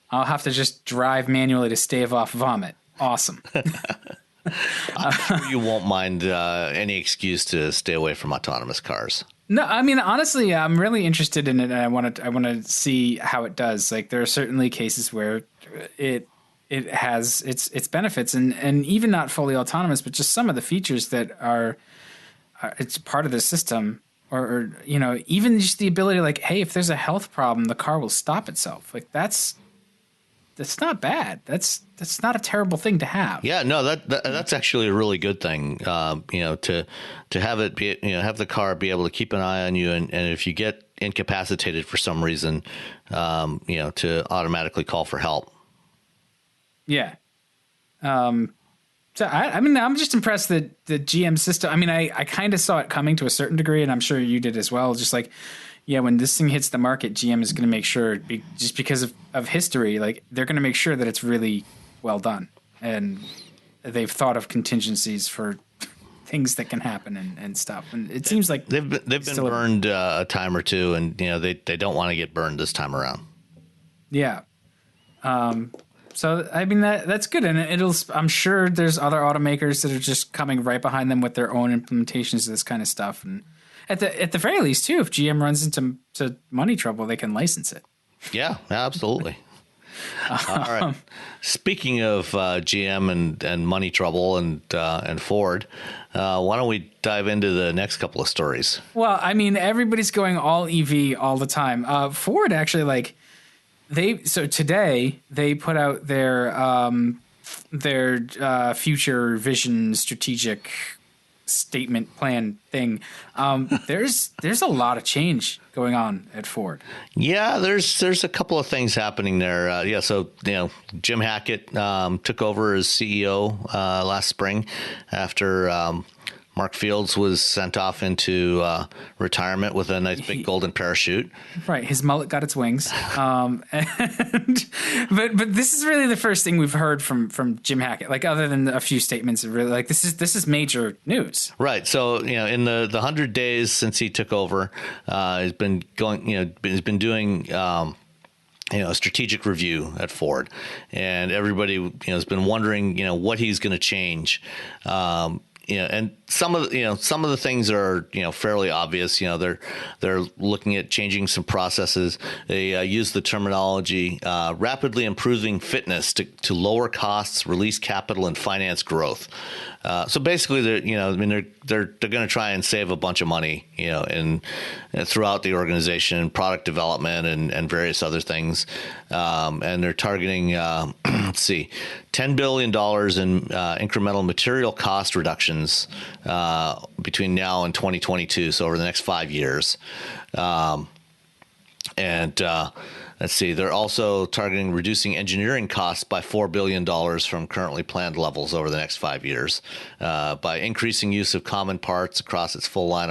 I'll have to just drive manually to stave off vomit. Awesome. I'm sure you won't mind any excuse to stay away from autonomous cars. No, honestly, I'm really interested in it, and I want to see how it does. There are certainly cases where it has its benefits, and even not fully autonomous, but just some of the features that are it's part of the system, or even just the ability, hey, if there's a health problem, the car will stop itself. That's not bad. That's not a terrible thing to have. Yeah, no, that's actually a really good thing. To have it be, have the car be able to keep an eye on you, and if you get incapacitated for some reason, to automatically call for help. Yeah. So I'm just impressed that the GM system. I kind of saw it coming to a certain degree, and I'm sure you did as well. Just when this thing hits the market, GM is going to make sure, just because of history, they're going to make sure that it's really well done, and they've thought of contingencies for things that can happen and stuff. And it seems like they've been burned a time or two, and they don't want to get burned this time around. Yeah. So that's good, and I'm sure there's other automakers that are just coming right behind them with their own implementations of this kind of stuff. And at the very least, too, if GM runs into money trouble, they can license it. Yeah, absolutely. All right. Speaking of GM and money trouble and Ford, why don't we dive into the next couple of stories? Well, everybody's going all EV all the time. Ford actually today they put out their future vision strategic statement plan thing. There's a lot of change going on at Ford. Yeah, there's a couple of things happening there. So Jim Hackett took over as CEO last spring after Mark Fields was sent off into retirement with a nice big golden parachute. Right, his mullet got its wings. But this is really the first thing we've heard from Jim Hackett. Other than a few statements, really this is major news. Right. So in the 100 days since he took over, he's been going. He's been doing. A strategic review at Ford, and everybody has been wondering what he's going to change. And some of the things are fairly obvious. They're looking at changing some processes. They use the terminology rapidly improving fitness to lower costs, release capital, and finance growth. So basically, they're going to try and save a bunch of money, throughout the organization, product development, and various other things. And they're targeting, $10 billion in incremental material cost reductions between now and 2022. So over the next 5 years. And let's see, they're also targeting reducing engineering costs by $4 billion from currently planned levels over the next 5 years by increasing use of common parts across its full line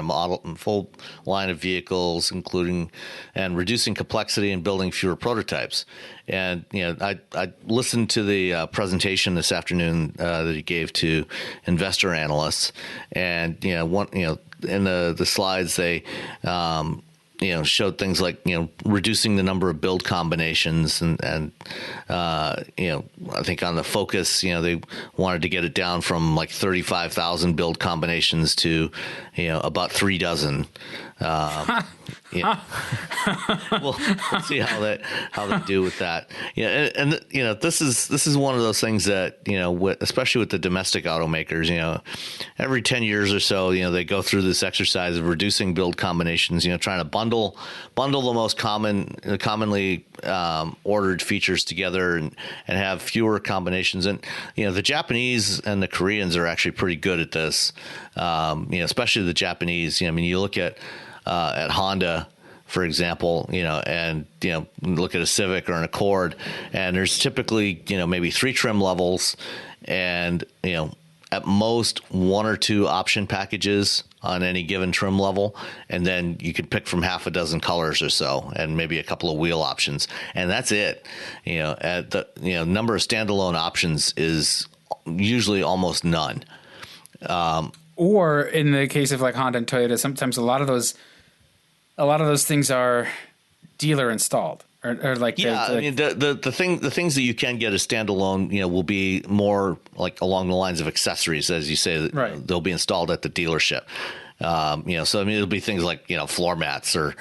of vehicles, including and reducing complexity and building fewer prototypes. And I listened to the presentation this afternoon that he gave to investor analysts, and in the slides they showed things like reducing the number of build combinations and I think on the Focus they wanted to get it down from like 35,000 build combinations to about 3 dozen. We'll see how they do with that. This is one of those things that especially with the domestic automakers, every 10 years or so, they go through this exercise of reducing build combinations, trying to bundle the most commonly ordered features together and have fewer combinations. And the Japanese and the Koreans are actually pretty good at this. Especially the Japanese. You look at Honda, for example, and look at a Civic or an Accord, and there's typically maybe 3 trim levels, and at most 1 or 2 option packages on any given trim level, and then you can pick from half a dozen colors or so, and maybe a couple of wheel options, and that's it. At the number of standalone options is usually almost none. Or in the case of like Honda and Toyota, sometimes a lot of those things are dealer installed, or like the things that you can get as standalone, will be more like along the lines of accessories, as you say. Right. They'll be installed at the dealership. So it'll be things like floor mats or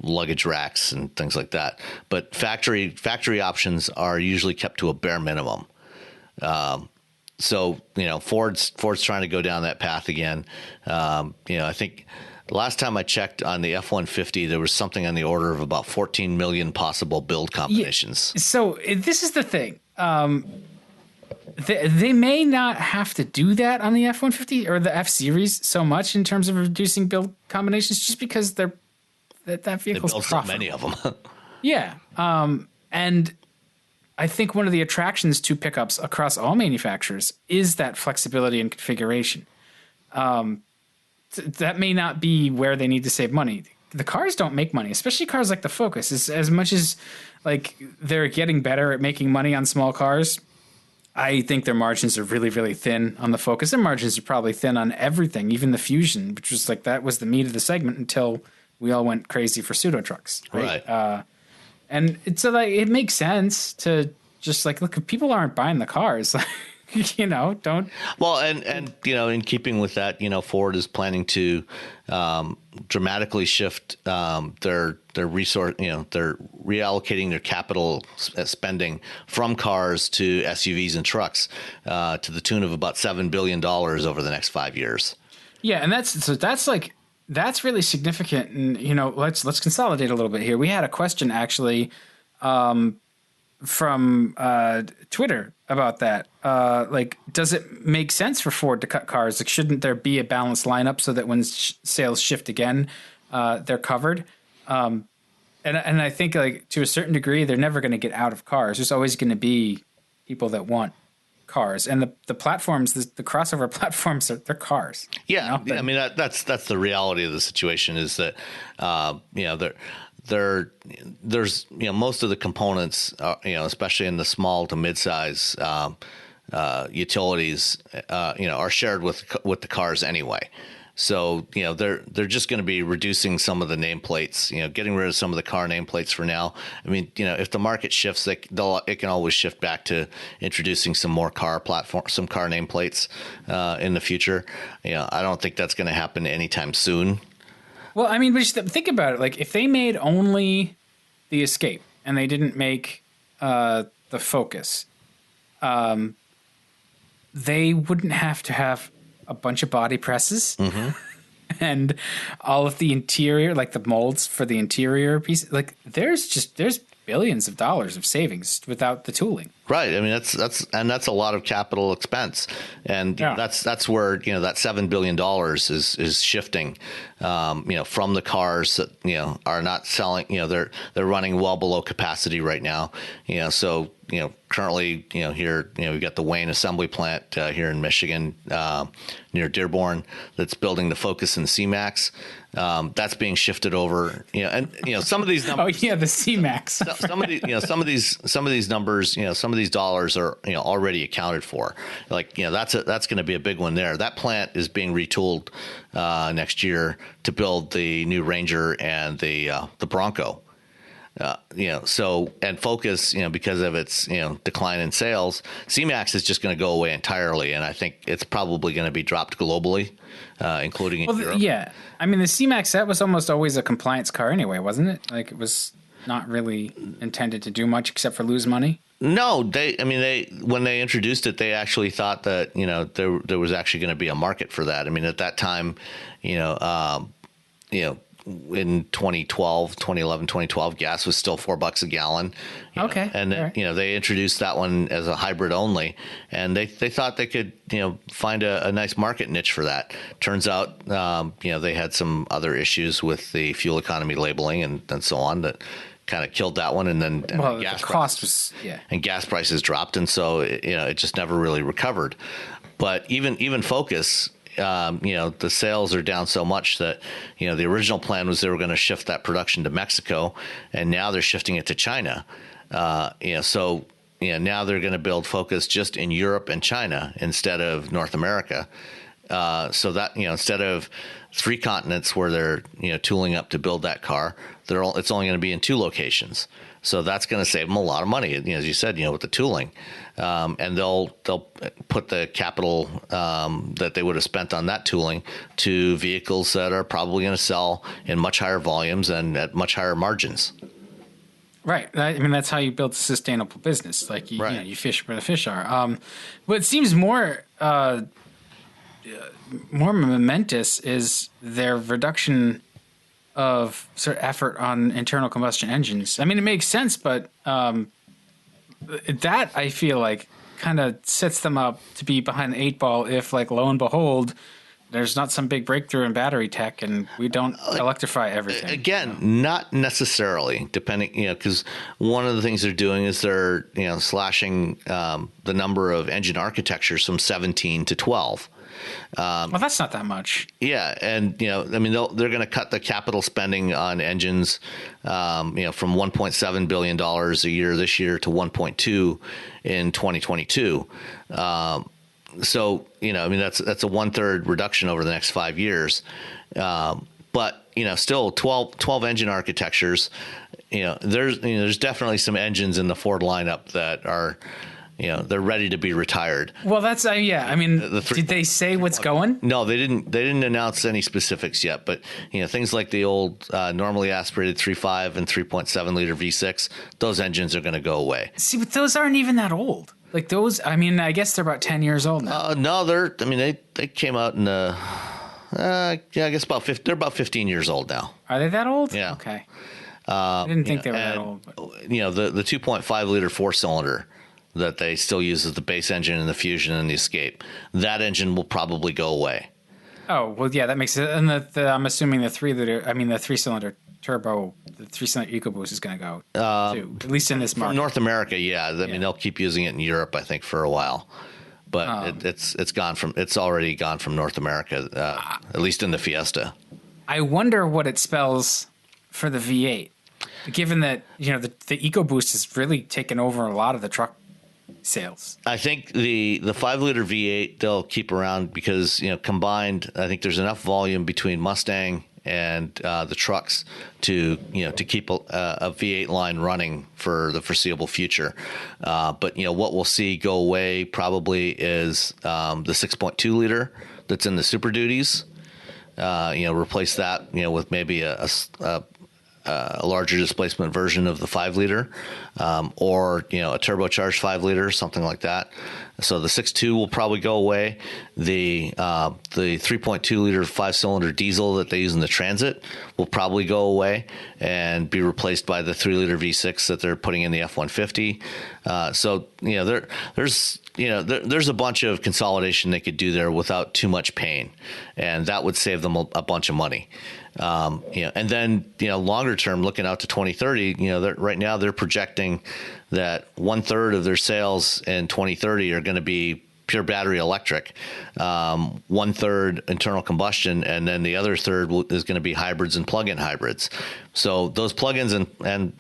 luggage racks and things like that. But factory options are usually kept to a bare minimum. So Ford's trying to go down that path again. I think last time I checked on the F-150, there was something on the order of about 14 million possible build combinations. Yeah. So this is the thing. They may not have to do that on the F-150 or the F-Series so much in terms of reducing build combinations, just because that vehicle's profitable. So many of them. Yeah. And I think one of the attractions to pickups across all manufacturers is that flexibility and configuration. That may not be where they need to save money. The cars don't make money, especially cars like the Focus. As much as like they're getting better at making money on small cars, I think their margins are really, really thin on the Focus. Their margins are probably thin on everything, even the Fusion, which was like that was the meat of the segment until we all went crazy for pseudo trucks. Right. And so like it makes sense to just like look, people aren't buying the cars. Don't. Well, and in keeping with that, Ford is planning to dramatically shift their resource. They're reallocating their capital spending from cars to SUVs and trucks to the tune of about $7 billion over the next 5 years. Yeah, and that's really significant. And let's consolidate a little bit here. We had a question actually from Twitter about that. Does it make sense for Ford to cut cars? Like, shouldn't there be a balanced lineup so that when sales shift again, they're covered? And I think like to a certain degree, they're never going to get out of cars. There's always going to be people that want cars, and the platforms, the crossover platforms, they're cars. Yeah, I mean that's the reality of the situation is that there's most of the components especially in the small to mid-size utilities are shared with the cars anyway. So they're just going to be reducing some of the nameplates, getting rid of some of the car nameplates for now. I mean, if the market shifts, it can always shift back to introducing some more car nameplates in the future. I don't think that's going to happen anytime soon. Well, I mean, but just think about it. Like, if they made only the Escape and they didn't make the Focus, they wouldn't have to have a bunch of body presses and all of the interior, like the molds for the interior piece. Like, there's billions of dollars of savings without the tooling. Right. I mean, that's a lot of capital expense, and that's where that $7 billion is shifting, from the cars that are not selling. They're running well below capacity right now. So currently here we've got the Wayne assembly plant here in Michigan near Dearborn that's building the Focus and C-Max. That's being shifted over. And some of these numbers. Oh yeah, the C-Max. Some of these numbers. Some of these dollars are already accounted for. Like that's going to be a big one there. That plant is being retooled next year to build the new Ranger and the Bronco. So and Focus, because of its decline in sales, C-Max is just going to go away entirely, and I think it's probably going to be dropped globally, including in Europe. Yeah, I mean the C-Max, that was almost always a compliance car anyway, wasn't it? Like it was not really intended to do much except for lose money. No, when they introduced it, they actually thought that there was actually going to be a market for that. I mean, at that time, in 2011, 2012, gas was still $4 a gallon. Okay. And then, they introduced that one as a hybrid only, and they thought they could, find a nice market niche for that. Turns out, they had some other issues with the fuel economy labeling and so on that kind of killed that one. And then the cost was, and gas prices dropped. And so, it just never really recovered. But even Focus, the sales are down so much that, the original plan was they were going to shift that production to Mexico, and now they're shifting it to China. So now they're going to build Focus just in Europe and China instead of North America. So that, instead of 3 continents where they're, tooling up to build that car, it's only going to be in 2 locations. So that's going to save them a lot of money, as you said, with the tooling. And they'll put the capital that they would have spent on that tooling to vehicles that are probably going to sell in much higher volumes and at much higher margins. Right. I mean, that's how you build a sustainable business. Like, you fish where the fish are. What it seems more momentous is their reduction of sort of effort on internal combustion engines. I mean, it makes sense, but that I feel like kind of sets them up to be behind the 8 ball if, like, lo and behold, there's not some big breakthrough in battery tech and we don't electrify everything. Again, not necessarily, depending, because one of the things they're doing is they're, slashing the number of engine architectures from 17 to 12. Well, that's not that much. Yeah, and they're going to cut the capital spending on engines, from $1.7 billion a year this year to 1.2 in 2022. So that's a 1/3 reduction over the next 5 years. But still 12 engine architectures. There's definitely some engines in the Ford lineup that are. They're ready to be retired. Well, that's I mean, did they say what's going? No, they didn't. They didn't announce any specifics yet. But things like the old normally aspirated 3.5 and 3.7 liter V6, those engines are going to go away. See, but those aren't even that old. Like those, I mean, I guess they're about 10 years old now. No, they came out in the. I guess they're about 15 years old now. Are they that old? Yeah. Okay. I didn't think they were that old. But. The 2.5 liter 4-cylinder. That they still use as the base engine in the Fusion and the Escape. That engine will probably go away. Oh, well, yeah, that makes sense. And I'm assuming the 3-cylinder turbo, the 3-cylinder EcoBoost is going to go too, at least in this market. North America, yeah. I mean, they'll keep using it in Europe, I think, for a while. But it's already gone from North America, at least in the Fiesta. I wonder what it spells for the V8, given that the EcoBoost has really taken over a lot of the truck sales. I think the 5-liter V8 they'll keep around because combined, I think there's enough volume between Mustang and the trucks to keep a V8 line running for the foreseeable future. But what we'll see go away probably is the 6.2 liter that's in the Super Duties. Replace that with maybe a a larger displacement version of the 5-liter, or a turbocharged 5-liter, something like that. So the 6.2 will probably go away. The 3.2-liter 5-cylinder diesel that they use in the Transit will probably go away and be replaced by the 3-liter V6 that they're putting in the F-150. So there's a bunch of consolidation they could do there without too much pain, and that would save them a bunch of money. And then longer term, looking out to 2030, right now they're projecting that 1/3 of their sales in 2030 are going to be pure battery electric, 1/3 internal combustion, and then the other third is going to be hybrids and plug-in hybrids. So those plug-ins and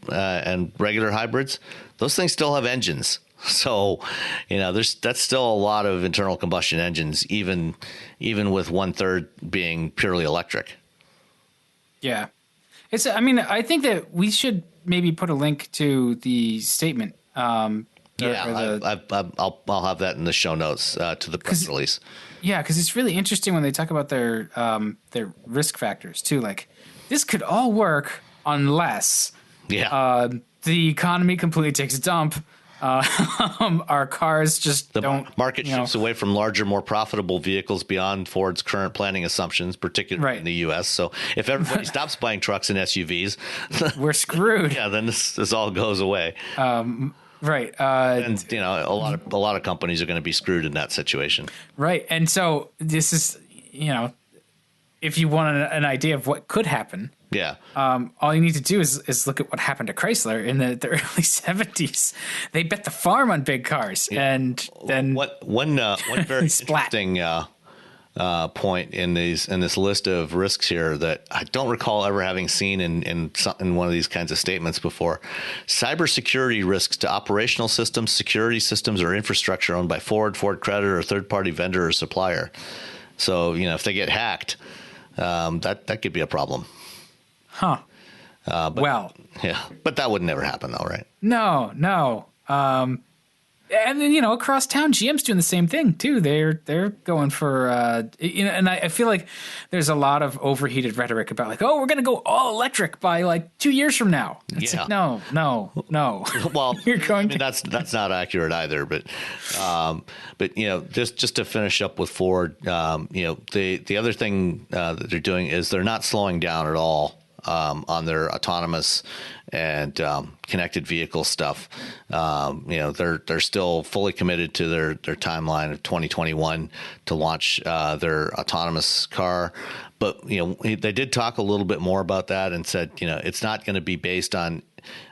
regular hybrids, those things still have engines. So, that's still a lot of internal combustion engines, even with 1/3 being purely electric. Yeah. I think that we should maybe put a link to the statement. I'll have that in the show notes to the press release. Yeah, because it's really interesting when they talk about their risk factors too. Like, this could all work unless the economy completely takes a dump. Our cars just don't. The market shifts away from larger, more profitable vehicles beyond Ford's current planning assumptions, particularly in the U.S. So if everybody stops buying trucks and SUVs, we're screwed. Yeah, then this all goes away. Right. And a lot of companies are going to be screwed in that situation. Right. And so this is, if you want an idea of what could happen. Yeah. All you need to do is look at what happened to Chrysler in the early 70s. They bet the farm on big cars, and then one very interesting point in this list of risks here that I don't recall ever having seen in one of these kinds of statements before: cybersecurity risks to operational systems, security systems, or infrastructure owned by Ford Credit, or third-party vendor or supplier. So if they get hacked, that could be a problem. Huh. But that would never happen though, right? No. And then, across town, GM's doing the same thing too. They're going for, and I feel like there's a lot of overheated rhetoric about like, oh, we're going to go all electric by like 2 years from now. It's like, no. Well, You're going that's not accurate either. But just to finish up with Ford, the other thing that they're doing is they're not slowing down at all on their autonomous and connected vehicle stuff. They're still fully committed to their timeline of 2021 to launch their autonomous car. But they did talk a little bit more about that and said it's not going to be based on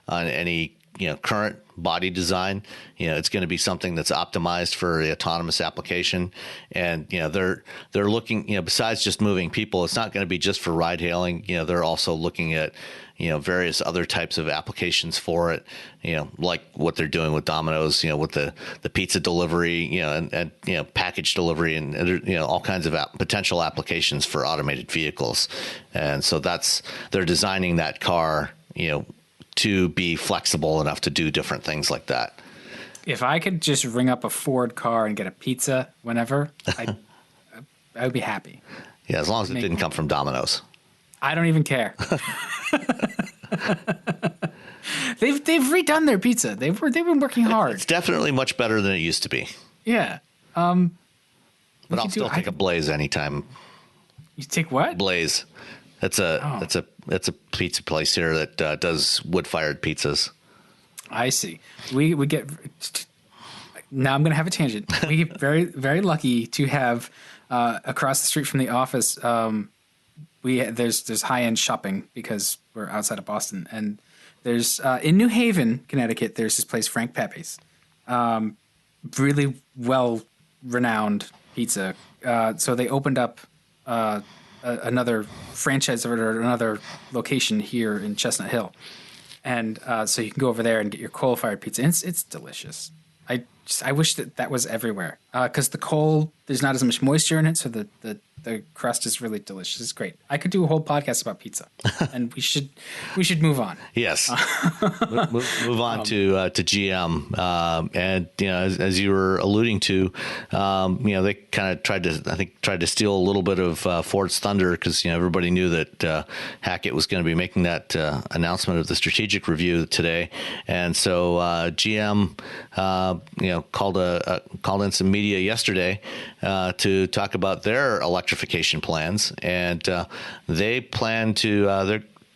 any current body design. It's going to be something that's optimized for the autonomous application. And they're looking, besides just moving people, it's not going to be just for ride hailing. They're also looking at various other types of applications for it, like what they're doing with Domino's, with the pizza delivery, and package delivery, and all kinds of potential applications for automated vehicles. And so they're designing that car, to be flexible enough to do different things like that. If I could just ring up a Ford car and get a pizza whenever, I would be happy. Yeah, as long as it didn't come from Domino's. I don't even care. They've redone their pizza. They've been working hard. It's definitely much better than it used to be. Yeah. But I'll still take a Blaze anytime. You take what? Blaze. It's a pizza place here that does wood-fired pizzas. I see. We get. Now I'm going to have a tangent. We get very, very lucky to have across the street from the office. There's high-end shopping because we're outside of Boston, and there's in New Haven, Connecticut. There's this place, Frank Pepe's, really well-renowned pizza. So they opened up another franchise or another location here in Chestnut Hill, and so you can go over there and get your coal-fired pizza. And it's delicious. I wish that was everywhere. Because the coal, there's not as much moisture in it, so the crust is really delicious. It's great. I could do a whole podcast about pizza, and we should move on. Yes, move on to GM, and as you were alluding to, they kind of tried to steal a little bit of Ford's thunder, because everybody knew that Hackett was going to be making that announcement of the strategic review today, and so GM called in some media yesterday to talk about their electrification plans, and they plan to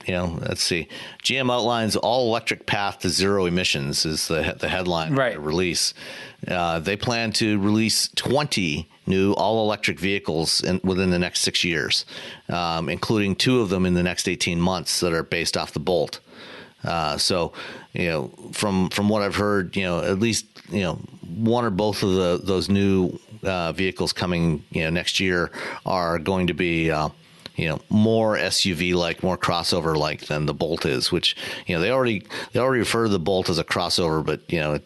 let's see. GM outlines all electric path to zero emissions is the headline right. of the release. They plan to release 20 new all-electric vehicles within the next 6 years, including 2 of them in the next 18 months that are based off the Bolt. So, from what I've heard, at least one or both of those new vehicles coming next year are going to be more SUV-like, more crossover-like than the Bolt is, which they already refer to the Bolt as a crossover, but it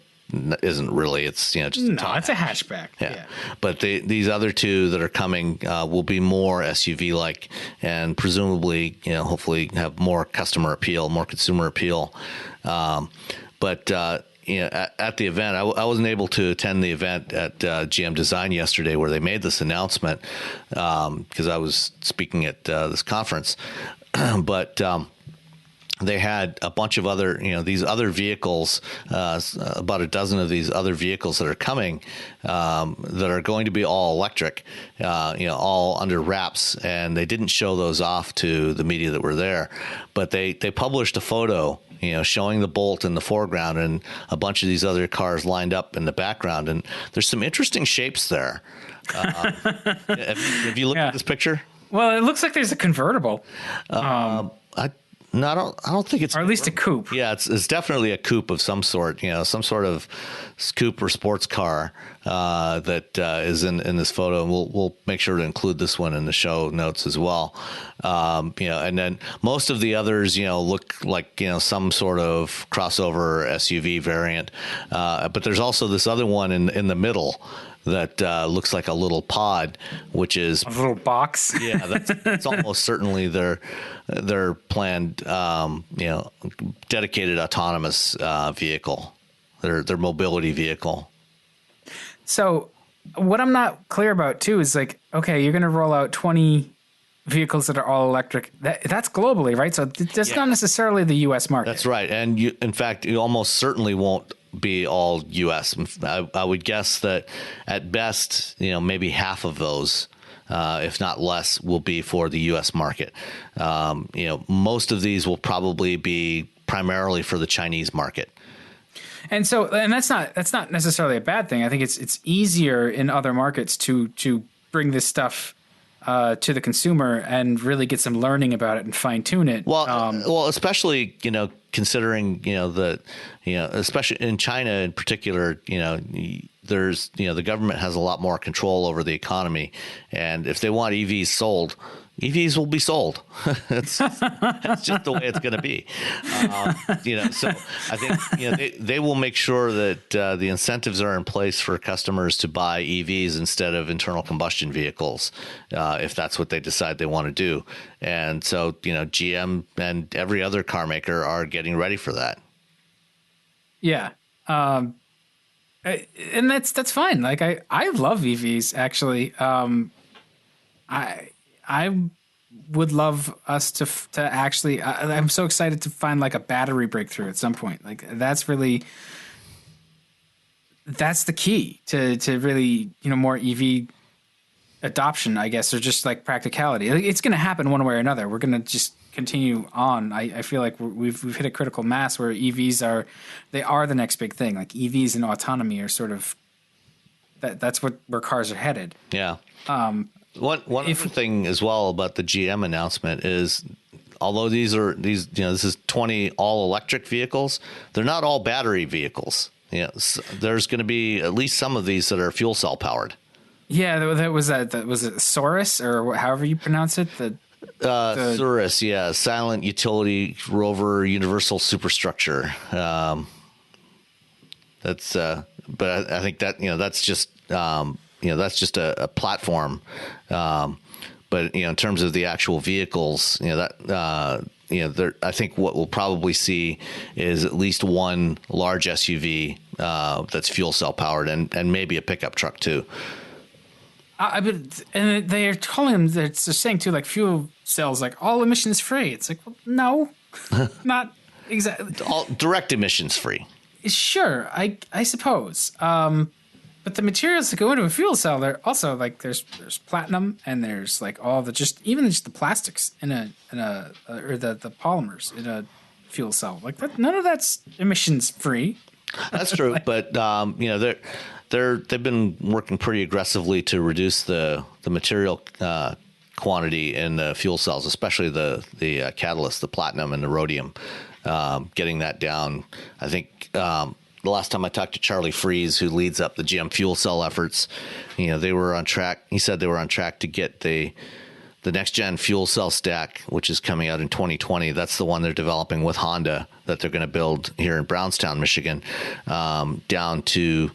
isn't really. It's just it's a hatchback. Yeah. But these other 2 that are coming will be more SUV-like, and presumably hopefully have more customer appeal, more consumer appeal. But at the event, I wasn't able to attend the event at GM Design yesterday where they made this announcement, because I was speaking at this conference. But they had a bunch of other, these other vehicles, about a dozen of these other vehicles that are coming, that are going to be all electric, all under wraps. And they didn't show those off to the media that were there, but they published a photo, showing the Bolt in the foreground and a bunch of these other cars lined up in the background. And there's some interesting shapes there. Have you looked at this picture? Well, it looks like there's a convertible. No, I don't think it's... Or at least a coupe. Yeah, it's definitely a coupe of some sort, some sort of coupe or sports car that is in this photo. And we'll make sure to include this one in the show notes as well. And then most of the others, look like, some sort of crossover SUV variant. But there's also this other one in the middle that looks like a little pod, which is a little box. Yeah, that's almost certainly their planned, dedicated autonomous vehicle, their mobility vehicle. So, what I'm not clear about too is like, okay, you're going to roll out 20 vehicles that are all electric. That's globally, right? So that's not necessarily the U.S. market. That's right, and in fact, you almost certainly won't be all U.S. I would guess that at best, maybe half of those, if not less, will be for the U.S. market. Most of these will probably be primarily for the Chinese market. And that's not necessarily a bad thing. I think it's easier in other markets to bring this stuff to the consumer and really get some learning about it and fine tune it. Well, especially considering especially in China in particular, there's the government has a lot more control over the economy, and if they want EVs sold, EVs will be sold. That's just the way it's going to be. So I think they will make sure that the incentives are in place for customers to buy EVs instead of internal combustion vehicles, if that's what they decide they want to do. And so GM and every other car maker are getting ready for that. Yeah. And that's fine. Like I love EVs actually. I would love us to actually. I'm so excited to find like a battery breakthrough at some point. Like that's the key to really more EV adoption, I guess, or just like practicality. It's going to happen one way or another. We're going to just continue on. I feel like we've hit a critical mass where EVs are the next big thing. Like EVs and autonomy are sort of that's where cars are headed. Yeah. One other thing as well about the GM announcement is, although this is 20 all electric vehicles, they're not all battery vehicles. There's going to be at least some of these that are fuel cell powered. Yeah, was it Saurus or however you pronounce it? Saurus, yeah, Silent Utility Rover Universal Superstructure. That's but I think that that's just that's just a platform. But in terms of the actual vehicles, I think what we'll probably see is at least one large SUV that's fuel cell powered, and maybe a pickup truck too. And they're calling them. They're saying too, like fuel cells, like all emissions free. It's like, well, no, not exactly. All direct emissions free. Sure, I suppose. But the materials that go into a fuel cell, they're also like there's platinum, and there's like all the even the plastics in a or the polymers in a fuel cell. Like that, none of that's emissions free. That's true, but they've been working pretty aggressively to reduce the material quantity in the fuel cells, especially the catalyst, the platinum and the rhodium. Getting that down, I think. The last time I talked to Charlie Freeze, who leads up the GM fuel cell efforts, they were on track. He said they were on track to get the next gen fuel cell stack, which is coming out in 2020. That's the one they're developing with Honda that they're going to build here in Brownstown, Michigan, down to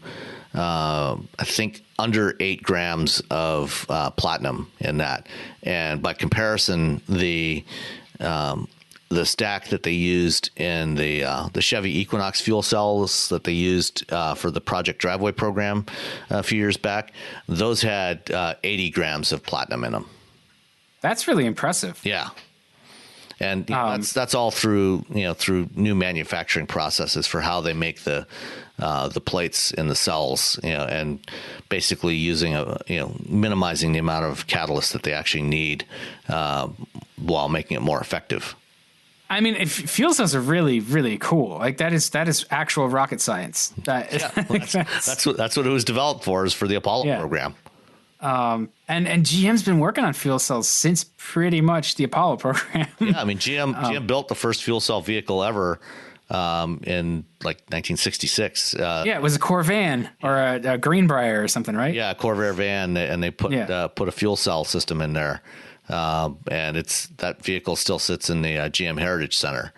I think under 8 grams of platinum in that. And by comparison, the stack that they used in the Chevy Equinox fuel cells that they used for the Project Driveway program a few years back, those had 80 grams of platinum in them. That's really impressive. Yeah, and that's all through through new manufacturing processes for how they make the plates in the cells, and basically using minimizing the amount of catalyst that they actually need while making it more effective. I mean, fuel cells are really, really cool. Like that is actual rocket science. That's what it was developed for, is for the Apollo program. And GM's been working on fuel cells since pretty much the Apollo program. Yeah, I mean, GM built the first fuel cell vehicle ever in like 1966. It was a Corvan or a Greenbrier or something, right? Yeah, a Corvair van, and they put a fuel cell system in there. And that vehicle still sits in the GM Heritage Center.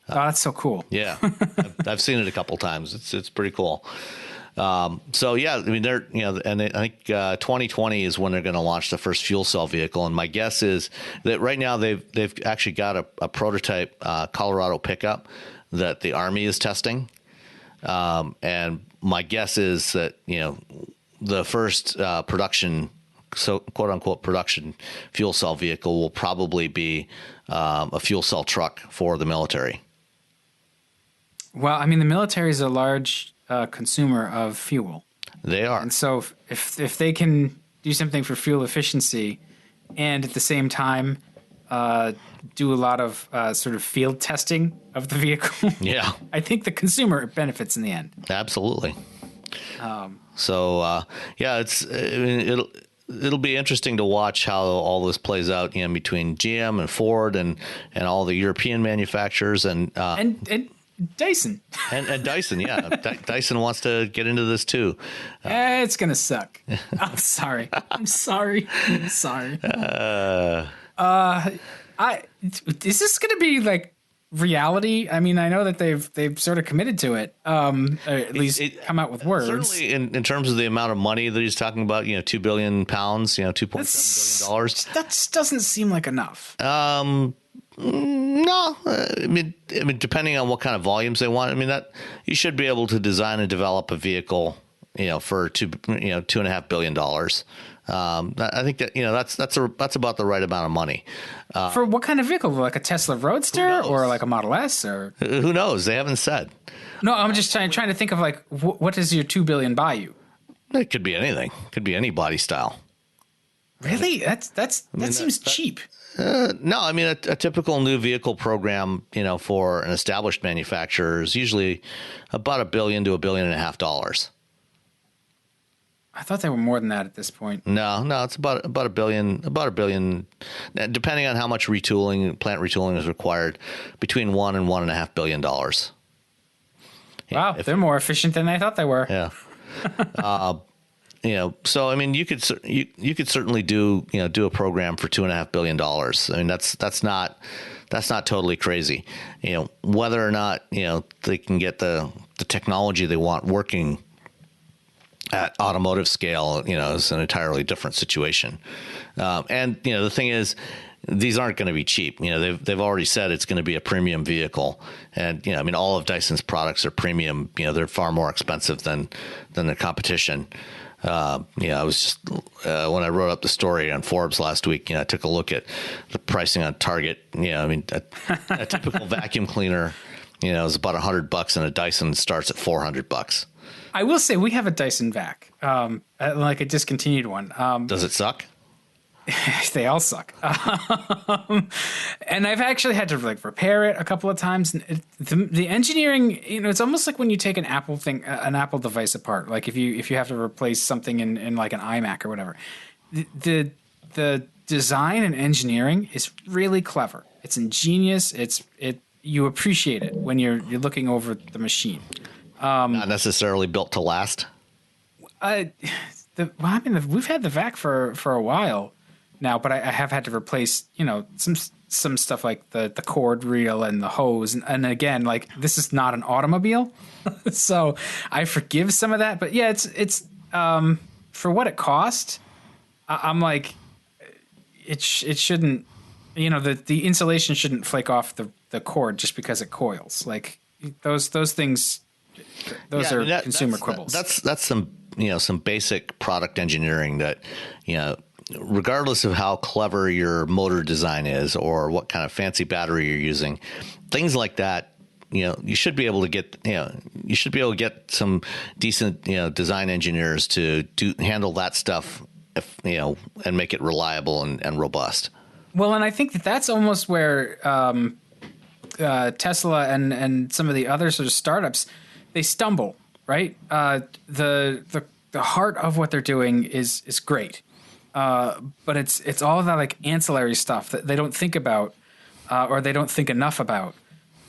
Oh, that's so cool. Yeah, I've seen it a couple times. It's pretty cool. So yeah, I mean I think 2020 is when they're going to launch the first fuel cell vehicle. And my guess is that right now they've actually got a prototype Colorado pickup that the Army is testing. And my guess is that the first production, so quote unquote production fuel cell vehicle, will probably be a fuel cell truck for the military. Well, I mean, the military is a large consumer of fuel. They are. And so if they can do something for fuel efficiency and at the same time do a lot of sort of field testing of the vehicle, yeah, I think the consumer benefits in the end. Absolutely. It'll be interesting to watch how all this plays out, between GM and Ford and all the European manufacturers and Dyson. And Dyson, yeah. Dyson wants to get into this too. It's going to suck. I'm sorry. Is this going to be like reality? I mean, I know that they've sort of committed to it, or at least come out with words. Certainly in terms of the amount of money that he's talking about, £2 billion, $2.7 billion. That doesn't seem like enough. No, I mean, depending on what kind of volumes they want, I mean, that you should be able to design and develop a vehicle, for $2.5 billion. I think that that's about the right amount of money. For what kind of vehicle? Like a Tesla Roadster or like a Model S, or who knows? They haven't said. No, I'm just trying to think of like what does your $2 billion buy you? It could be anything. It could be any body style. Really? That seems cheap. No, I mean, a typical new vehicle program, for an established manufacturer is usually about $1 billion to $1.5 billion. I thought they were more than that at this point. No, it's about $1 billion, depending on how much plant retooling is required, between $1 and $1.5 billion. Wow, they're more efficient than I thought they were. Yeah. So I mean, you could certainly do a program for $2.5 billion. I mean, that's not that's not totally crazy. Whether or not, they can get the technology they want working at automotive scale, is an entirely different situation. And the thing is, these aren't going to be cheap. They've already said it's going to be a premium vehicle, and all of Dyson's products are premium. They're far more expensive than the competition. I was just when I wrote up the story on Forbes last week, I took a look at the pricing on Target. A typical vacuum cleaner, is about $100, and a Dyson starts at $400. I will say we have a Dyson vac, like a discontinued one. Does it suck? They all suck. And I've actually had to repair it a couple of times. And the engineering, it's almost like when you take an Apple device apart. Like if you have to replace something in like an iMac or whatever, the design and engineering is really clever. It's ingenious. You appreciate it when you're looking over the machine. Not necessarily built to last. We've had the vac for a while now, but I have had to replace, some stuff like the cord reel and the hose. And again, like, this is not an automobile, so I forgive some of that. But yeah, it's for what it cost, I'm like, it shouldn't, the insulation shouldn't flake off the cord just because it coils. Like those things, are consumer quibbles. That's some basic product engineering that, regardless of how clever your motor design is or what kind of fancy battery you're using, things like that, you should be able to get some decent, design engineers to handle that stuff, and make it reliable and robust. Well, and I think that's almost where Tesla and some of the other sort of startups, they stumble, right? The heart of what they're doing is great. But it's all of that like ancillary stuff that they don't think about, or they don't think enough about,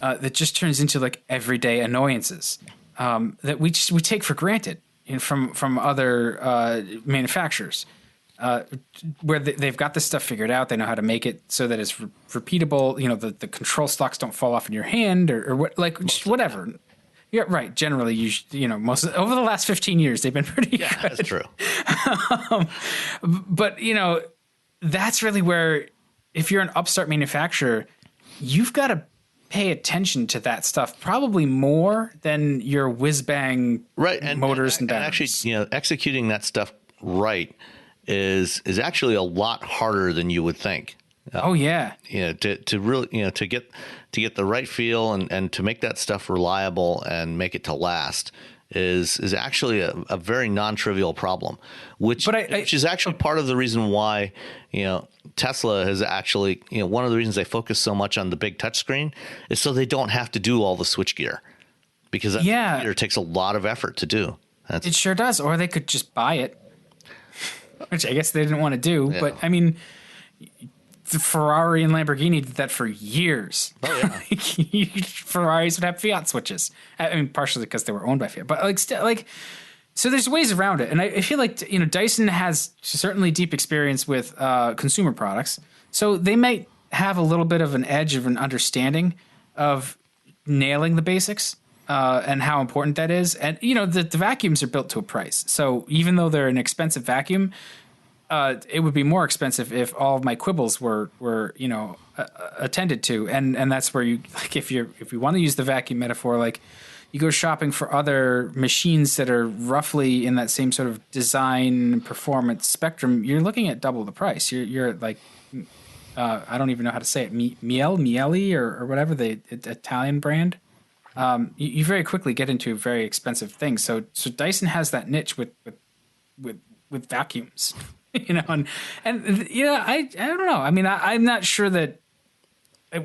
that just turns into like everyday annoyances, that we take for granted from other manufacturers, where they've got this stuff figured out. They know how to make it so that it's repeatable. The control stalks don't fall off in your hand or what, like just whatever. Yeah, right. Generally, most over the last 15 years, they've been pretty good. That's true. But, that's really where, if you're an upstart manufacturer, you've got to pay attention to that stuff probably more than your whiz-bang motors and batteries. And actually, executing that stuff right is actually a lot harder than you would think. Oh yeah. To really, to get the right feel and to make that stuff reliable and make it to last is actually a very non-trivial problem, which is actually part of the reason why, Tesla has actually, one of the reasons they focus so much on the big touchscreen is so they don't have to do all the switchgear, because that switchgear takes a lot of effort to do. It sure does. Or they could just buy it, which I guess they didn't want to do. Yeah. But I mean, the Ferrari and Lamborghini did that for years. Oh yeah. Ferraris would have Fiat switches. I mean, partially because they were owned by Fiat, but so there's ways around it. And I feel like, Dyson has certainly deep experience with consumer products. So they might have a little bit of an edge of an understanding of nailing the basics and how important that is. And, the vacuums are built to a price. So even though they're an expensive vacuum, it would be more expensive if all of my quibbles were attended to, and that's where you, like, if you want to use the vacuum metaphor, like, you go shopping for other machines that are roughly in that same sort of design performance spectrum, you're looking at double the price. You're like, I don't even know how to say it, Miele or whatever, the Italian brand. You very quickly get into very expensive things. So Dyson has that niche with vacuums. I don't know. I mean, I'm not sure that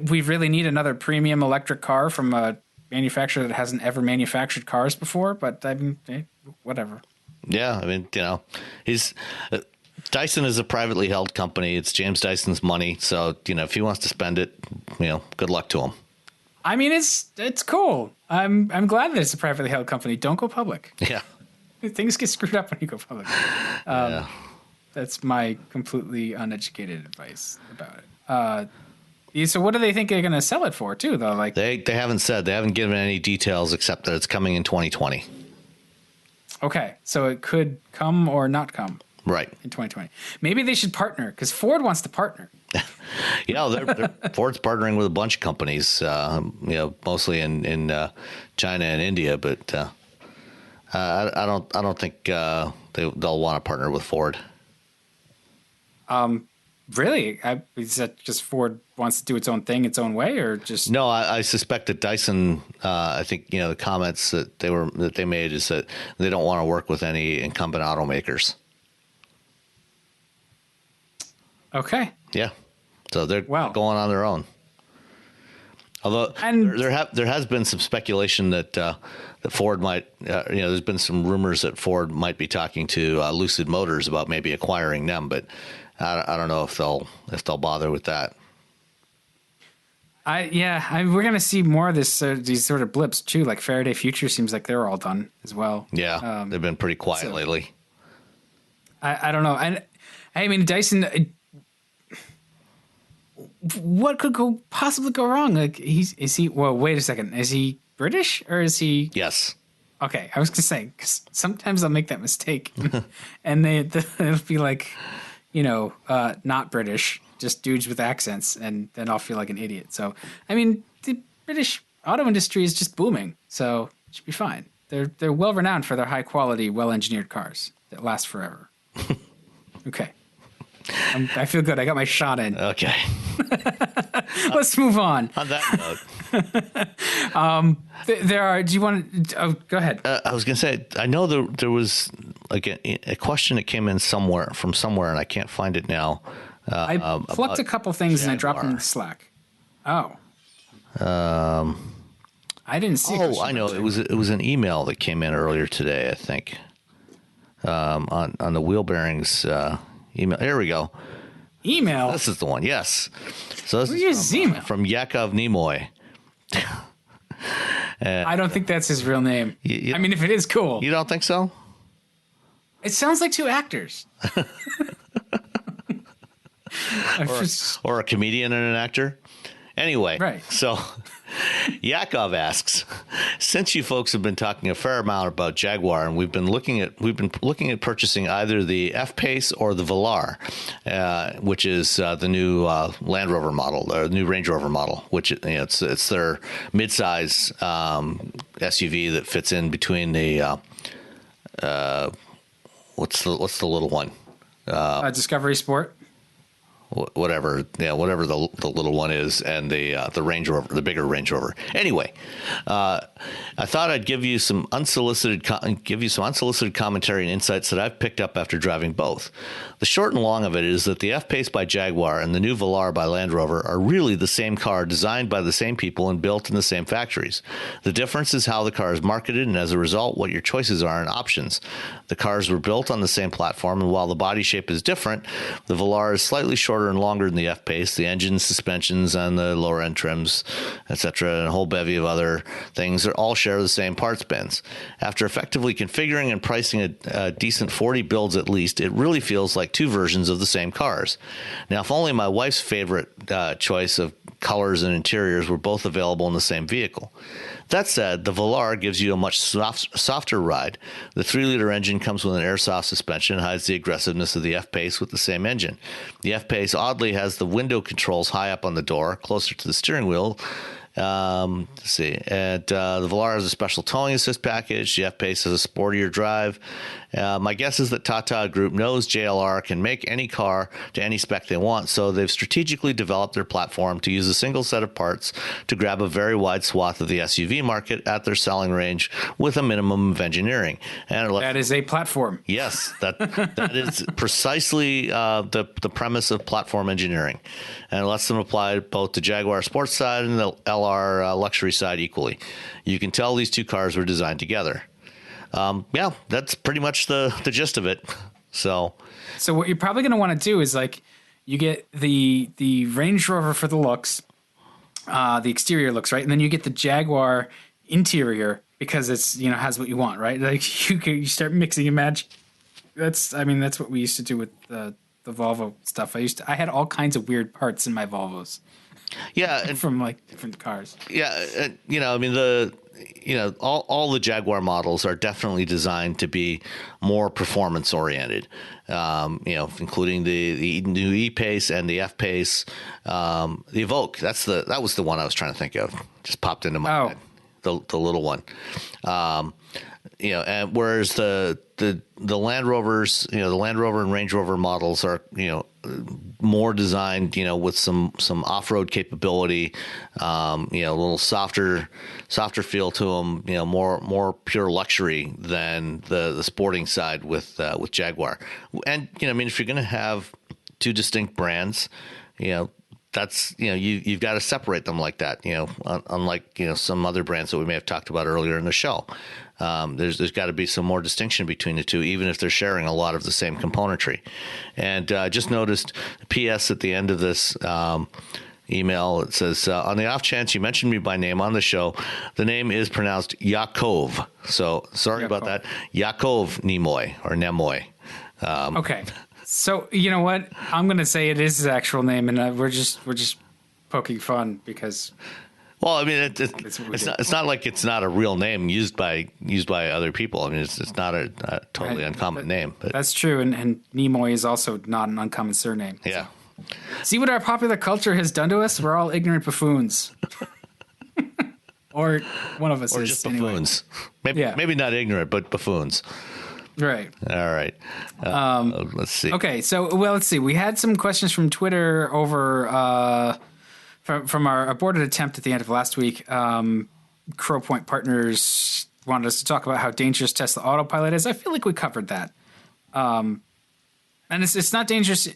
we really need another premium electric car from a manufacturer that hasn't ever manufactured cars before, but I mean, whatever. Yeah. I mean, Dyson is a privately held company. It's James Dyson's money. So, if he wants to spend it, good luck to him. I mean, it's cool. I'm glad that it's a privately held company. Don't go public. Yeah. Things get screwed up when you go public. Yeah. That's my completely uneducated advice about it. So what do they think they're going to sell it for, too, though? Like They haven't said. They haven't given any details except that it's coming in 2020. Okay, so it could come or not come. Right. In 2020. Maybe they should partner, because Ford wants to partner. Yeah, Ford's partnering with a bunch of companies, mostly in China and India, but I don't think they'll want to partner with Ford. Really? Is that just Ford wants to do its own thing, its own way, or just? No, I suspect that Dyson. I think the comments that they made is that they don't want to work with any incumbent automakers. Okay. Yeah, so they're Wow. going on their own. Although there has been some speculation that Ford might, there's been some rumors that Ford might be talking to Lucid Motors about maybe acquiring them, but I don't know if they'll bother with that. We're gonna see more of this these sort of blips too. Like Faraday Future seems like they're all done as well. Yeah, they've been pretty quiet lately. I don't know, and I mean Dyson. What could possibly go wrong? Like is he? Well, wait a second. Is he British or is he? Yes. Okay, I was gonna say because sometimes I'll make that mistake, and they'll be like, not British, just dudes with accents, and then I'll feel like an idiot. So I mean, the British auto industry is just booming, so it should be fine. They're well renowned for their high quality, well engineered cars that last forever. Okay. I feel good. I got my shot in. Okay. Let's move on. On that note, There are. Do you want to? Oh, go ahead. I was going to say, I know there was like a question that came in from somewhere, and I can't find it now. I plucked a couple things and I dropped them in the Slack. Oh. I didn't see. Oh, I know. It was an email that came in earlier today, I think. On the Wheelbearings email. Here we go. Email. This is the one. Yes. So this is from Yakov Nimoy. I don't think that's his real name. I mean, if it is, cool. You don't think so? It sounds like two actors. Or a comedian and an actor. Anyway, right. So Yakov asks, since you folks have been talking a fair amount about Jaguar, and we've been looking at purchasing either the F-Pace or the Velar, which is the new Land Rover model, or the new Range Rover model, which it's their midsize SUV that fits in between the what's the little one? Discovery Sport. Whatever the little one is, and the Range Rover, the bigger Range Rover. Anyway, I thought I'd give you some unsolicited commentary and insights that I've picked up after driving both. The short and long of it is that the F-Pace by Jaguar and the new Velar by Land Rover are really the same car, designed by the same people and built in the same factories. The difference is how the car is marketed, and as a result, what your choices are and options. The cars were built on the same platform, and while the body shape is different, the Velar is slightly shorter and longer than the F-Pace. The engine, suspensions, and the lower end trims, etc., and a whole bevy of other things are all share the same parts bins. After effectively configuring and pricing a decent 40 builds at least, it really feels like two versions of the same cars. Now, if only my wife's favorite choice of colors and interiors were both available in the same vehicle. That said, the Velar gives you a much softer ride. The 3-liter engine comes with an airsoft suspension, hides the aggressiveness of the F-Pace with the same engine. The F-Pace oddly has the window controls high up on the door, closer to the steering wheel. Let's see. And the Velar has a special towing assist package. The F-Pace has a sportier drive. My guess is that Tata Group knows JLR can make any car to any spec they want, so they've strategically developed their platform to use a single set of parts to grab a very wide swath of the SUV market at their selling range with a minimum of engineering. And that is a platform. Yes, that is precisely the premise of platform engineering, and it lets them apply both the Jaguar sports side and the LR luxury side equally. You can tell these two cars were designed together. Yeah, that's pretty much the gist of it. So what you're probably going to want to do is like you get the Range Rover for the looks, the exterior looks, right, and then you get the Jaguar interior because it's has what you want, right? Like you start mixing and match. That's what we used to do with the Volvo stuff. I had all kinds of weird parts in my Volvos. Yeah, and from like different cars. yeah, I mean all the Jaguar models are definitely designed to be more performance oriented. Including the new E-Pace and the F-Pace, the Evoque. That was the one I was trying to think of. Just popped into my head. The little one. And whereas the Land Rovers, the Land Rover and Range Rover models are, more designed, with some off-road capability, a little softer feel to them, more pure luxury than the sporting side with Jaguar. And, if you're going to have two distinct brands, that's, you've got to separate them like that, unlike, some other brands that we may have talked about earlier in the show. There's got to be some more distinction between the two, even if they're sharing a lot of the same componentry. And just noticed PS at the end of this email. It says, on the off chance you mentioned me by name on the show, the name is pronounced Yakov. So sorry about that. Yakov Nimoy or Nemoy. Okay. So you know what? I'm going to say it is his actual name, and we're just poking fun because. Well, I mean, it's not like it's not a real name used by other people. I mean, it's not a totally uncommon name. But. That's true, and Nimoy is also not an uncommon surname. Yeah. So. See what our popular culture has done to us? We're all ignorant buffoons. Or one of us or is. Or just buffoons. Anyway. Maybe not ignorant, but buffoons. Right. All right. Let's see. Okay, so, let's see. We had some questions from Twitter over... From our aborted attempt at the end of last week, Crow Point Partners wanted us to talk about how dangerous Tesla Autopilot is. I feel like we covered that. And it's not dangerous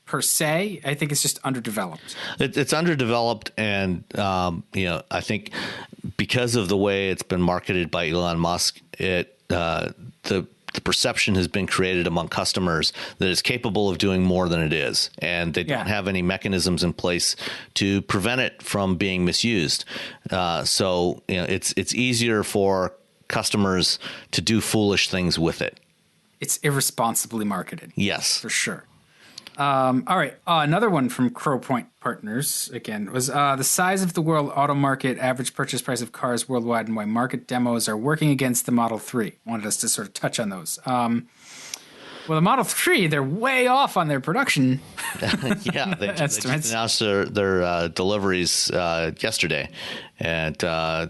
per se. I think it's just underdeveloped. It's underdeveloped, and I think because of the way it's been marketed by Elon Musk, the perception has been created among customers that it's capable of doing more than it is, and they don't have any mechanisms in place to prevent it from being misused. So it's easier for customers to do foolish things with it. It's irresponsibly marketed. Yes, for sure. All right. Another one from Crow Point Partners, again, was the size of the world auto market, average purchase price of cars worldwide, and why market demos are working against the Model 3. Wanted us to sort of touch on those. Well, the Model 3, they're way off on their production. Yeah, they just announced their deliveries yesterday, and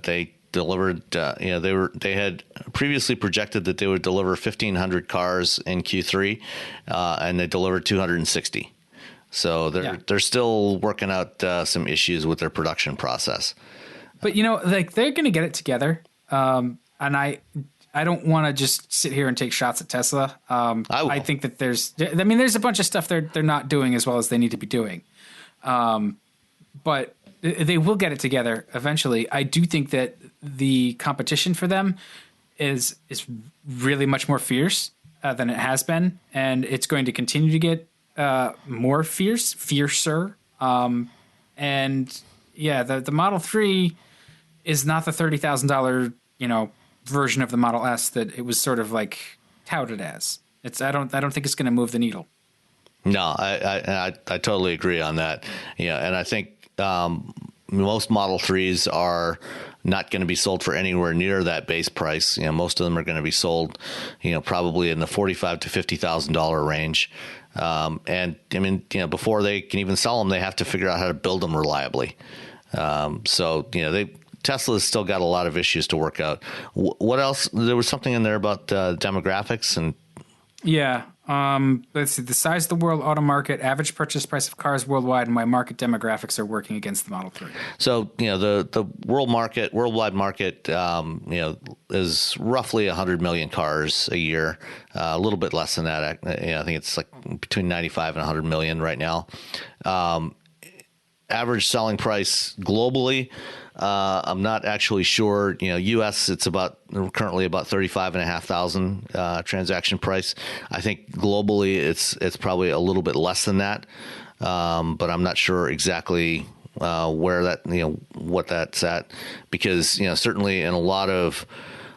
they delivered. They had previously projected that they would deliver 1,500 cars in Q3, and they delivered 260. So they're still working out some issues with their production process. But they're going to get it together, and I don't want to just sit here and take shots at Tesla. I think that there's a bunch of stuff they're not doing as well as they need to be doing, but they will get it together eventually. I do think that the competition for them is really much more fierce than it has been, and it's going to continue to get more fiercer. And yeah, the Model 3 is not the $30,000 version of the Model S that it was sort of like touted as. I don't think it's going to move the needle. No, I totally agree on that. Yeah, and I think most Model 3s are not going to be sold for anywhere near that base price. Most of them are going to be sold, probably in the $45,000 to $50,000 range. And I mean, before they can even sell them, they have to figure out how to build them reliably. Tesla's still got a lot of issues to work out. What else? There was something in there about demographics and. Yeah. Let's see. The size of the world auto market, average purchase price of cars worldwide, and why market demographics are working against the Model 3. So, the worldwide market, is roughly 100 million cars a year, a little bit less than that. I think it's like between 95 and 100 million right now. Average selling price globally, I'm not actually sure. U.S. it's currently about 35,500 transaction price. I think globally it's probably a little bit less than that, but I'm not sure exactly where that what that's at, because certainly in a lot of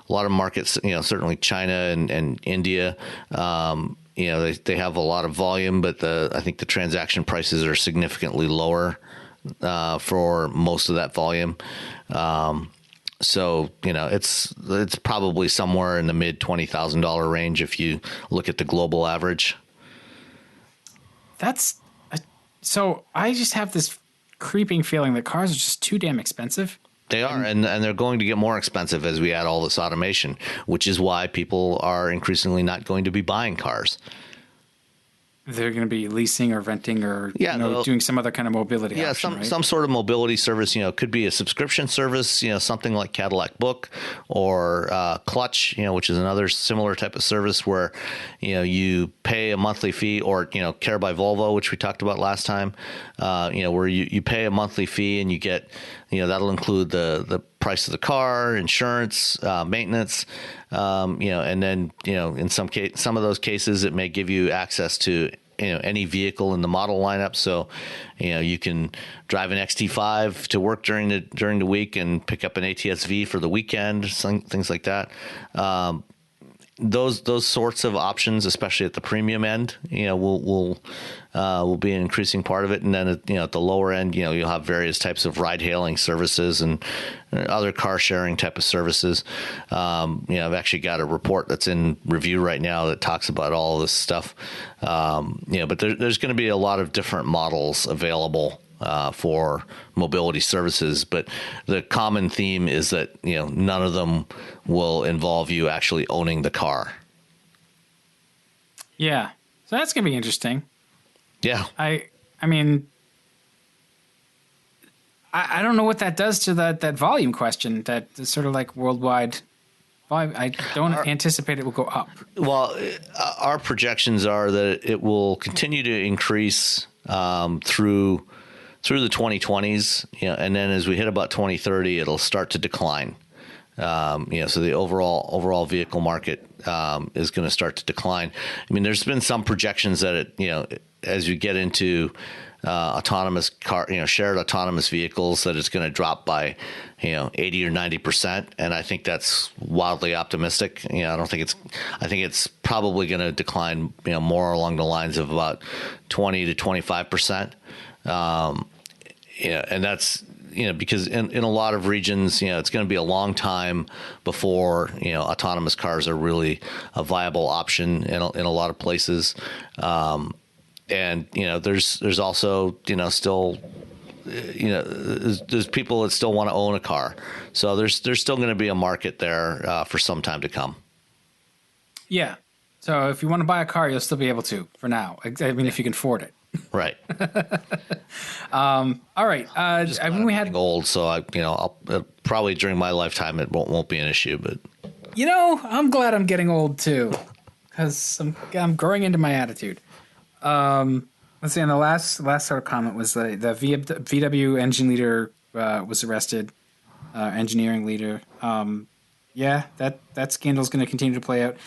markets, certainly China and India, they have a lot of volume, but I think the transaction prices are significantly lower for most of that volume. So, it's probably somewhere in the mid $20,000 range if you look at the global average. So I just have this creeping feeling that cars are just too damn expensive. They are, and they're going to get more expensive as we add all this automation, which is why people are increasingly not going to be buying cars. They're going to be leasing or renting or doing some other kind of mobility option, right? some sort of mobility service. Could be a subscription service. Something like Cadillac Book or Clutch. Which is another similar type of service where you pay a monthly fee, or Care by Volvo, which we talked about last time. Where you pay a monthly fee and you get that'll include the price of the car, insurance, maintenance. And then, in some of those cases, it may give you access to, any vehicle in the model lineup. So, you can drive an XT5 to work during the week and pick up an ATS-V for the weekend, things like that. Those sorts of options, especially at the premium end, will be an increasing part of it. And then at the lower end, you'll have various types of ride hailing services and other car sharing type of services. I've actually got a report that's in review right now that talks about all of this stuff. But there's going to be a lot of different models available for mobility services, but the common theme is that none of them will involve you actually owning the car. Yeah, so that's gonna be interesting. Yeah, I mean, I don't know what that does to that volume question. That sort of like worldwide volume. I don't anticipate it will go up. Well, our projections are that it will continue to increase through the 2020s, and then as we hit about 2030, it'll start to decline. So the overall vehicle market is going to start to decline. I mean, there's been some projections that it, as you get into autonomous car, shared autonomous vehicles, that it's going to drop by 80 or 90%, and I think that's wildly optimistic. I think it's probably going to decline more along the lines of about 20 to 25%. And that's, because in a lot of regions, it's going to be a long time before, autonomous cars are really a viable option in a lot of places. And, there's also, still, there's people that still want to own a car. So there's still going to be a market there for some time to come. Yeah. So if you want to buy a car, you'll still be able to for now. I mean, if you can afford it. Right. All right. We had old, so I'll probably during my lifetime it won't be an issue. But I'm glad I'm getting old too, because I'm growing into my attitude. Let's see. And the last sort of comment was the VW engine leader was arrested, engineering leader. Yeah, that scandal is going to continue to play out.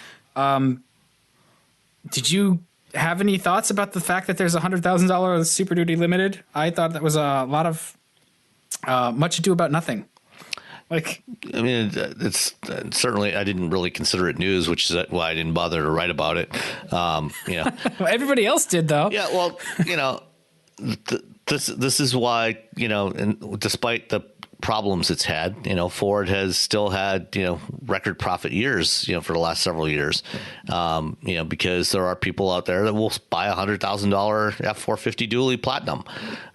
Did you have any thoughts about the fact that there's $100,000 Super Duty Limited? I thought that was a lot of much ado about nothing. Like, I mean, it's certainly, I didn't really consider it news, which is why I didn't bother to write about it. Well, everybody else did, though. Yeah, well, this is why, and despite the problems it's had, Ford has still had, record profit years, for the last several years, because there are people out there that will buy $100,000 F450 Dually Platinum.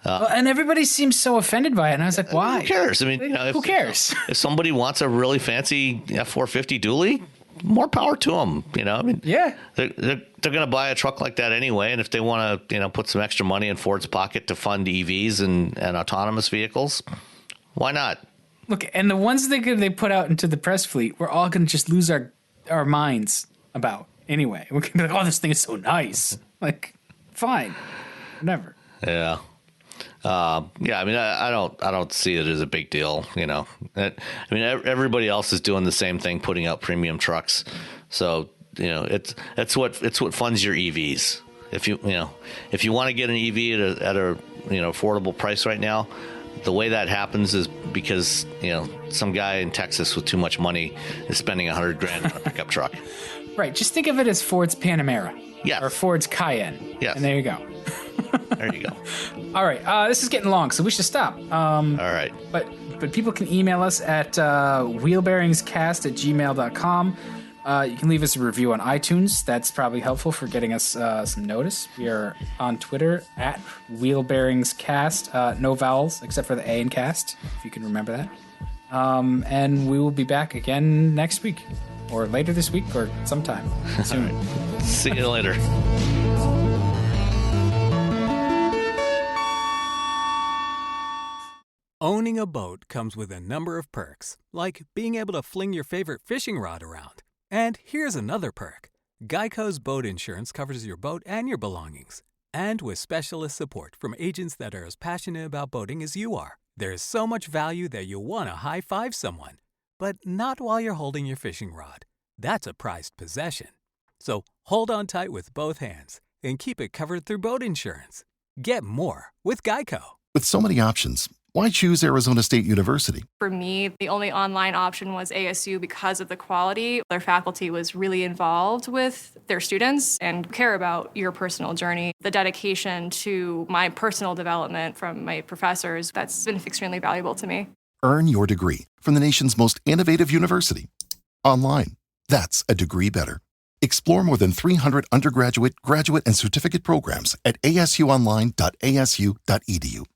And everybody seems so offended by it. And I was like, why? Who cares? I mean, who cares? If somebody wants a really fancy F450 Dually, more power to them. I mean, yeah, they're going to buy a truck like that anyway. And if they want to, put some extra money in Ford's pocket to fund EVs and autonomous vehicles, why not? Look, and the ones they put out into the press fleet, we're all going to just lose our minds about anyway. We're going to be like, oh, this thing is so nice. Like, fine, whatever. Yeah. I mean, I don't see it as a big deal. Everybody else is doing the same thing, putting out premium trucks. So it's what funds your EVs. If you want to get an EV at a affordable price right now, the way that happens is because, some guy in Texas with too much money is spending $100,000 on a pickup truck. Right. Just think of it as Ford's Panamera. Yeah. Or Ford's Cayenne. Yes. And there you go. There you go. All right. This is getting long, so we should stop. All right. But people can email us at wheelbearingscast@gmail.com. You can leave us a review on iTunes. That's probably helpful for getting us some notice. We are on Twitter at wheelbearingscast. No vowels except for the A in cast, if you can remember that. And we will be back again next week, or later this week, or sometime soon. Right. See you later. Owning a boat comes with a number of perks, like being able to fling your favorite fishing rod around. And here's another perk. Geico's boat insurance covers your boat and your belongings. And with specialist support from agents that are as passionate about boating as you are, there's so much value that you'll want to high-five someone. But not while you're holding your fishing rod. That's a prized possession. So hold on tight with both hands and keep it covered through boat insurance. Get more with Geico. With so many options, why choose Arizona State University? For me, the only online option was ASU because of the quality. Their faculty was really involved with their students and care about your personal journey. The dedication to my personal development from my professors, that's been extremely valuable to me. Earn your degree from the nation's most innovative university. Online. That's a degree better. Explore more than 300 undergraduate, graduate, and certificate programs at asuonline.asu.edu.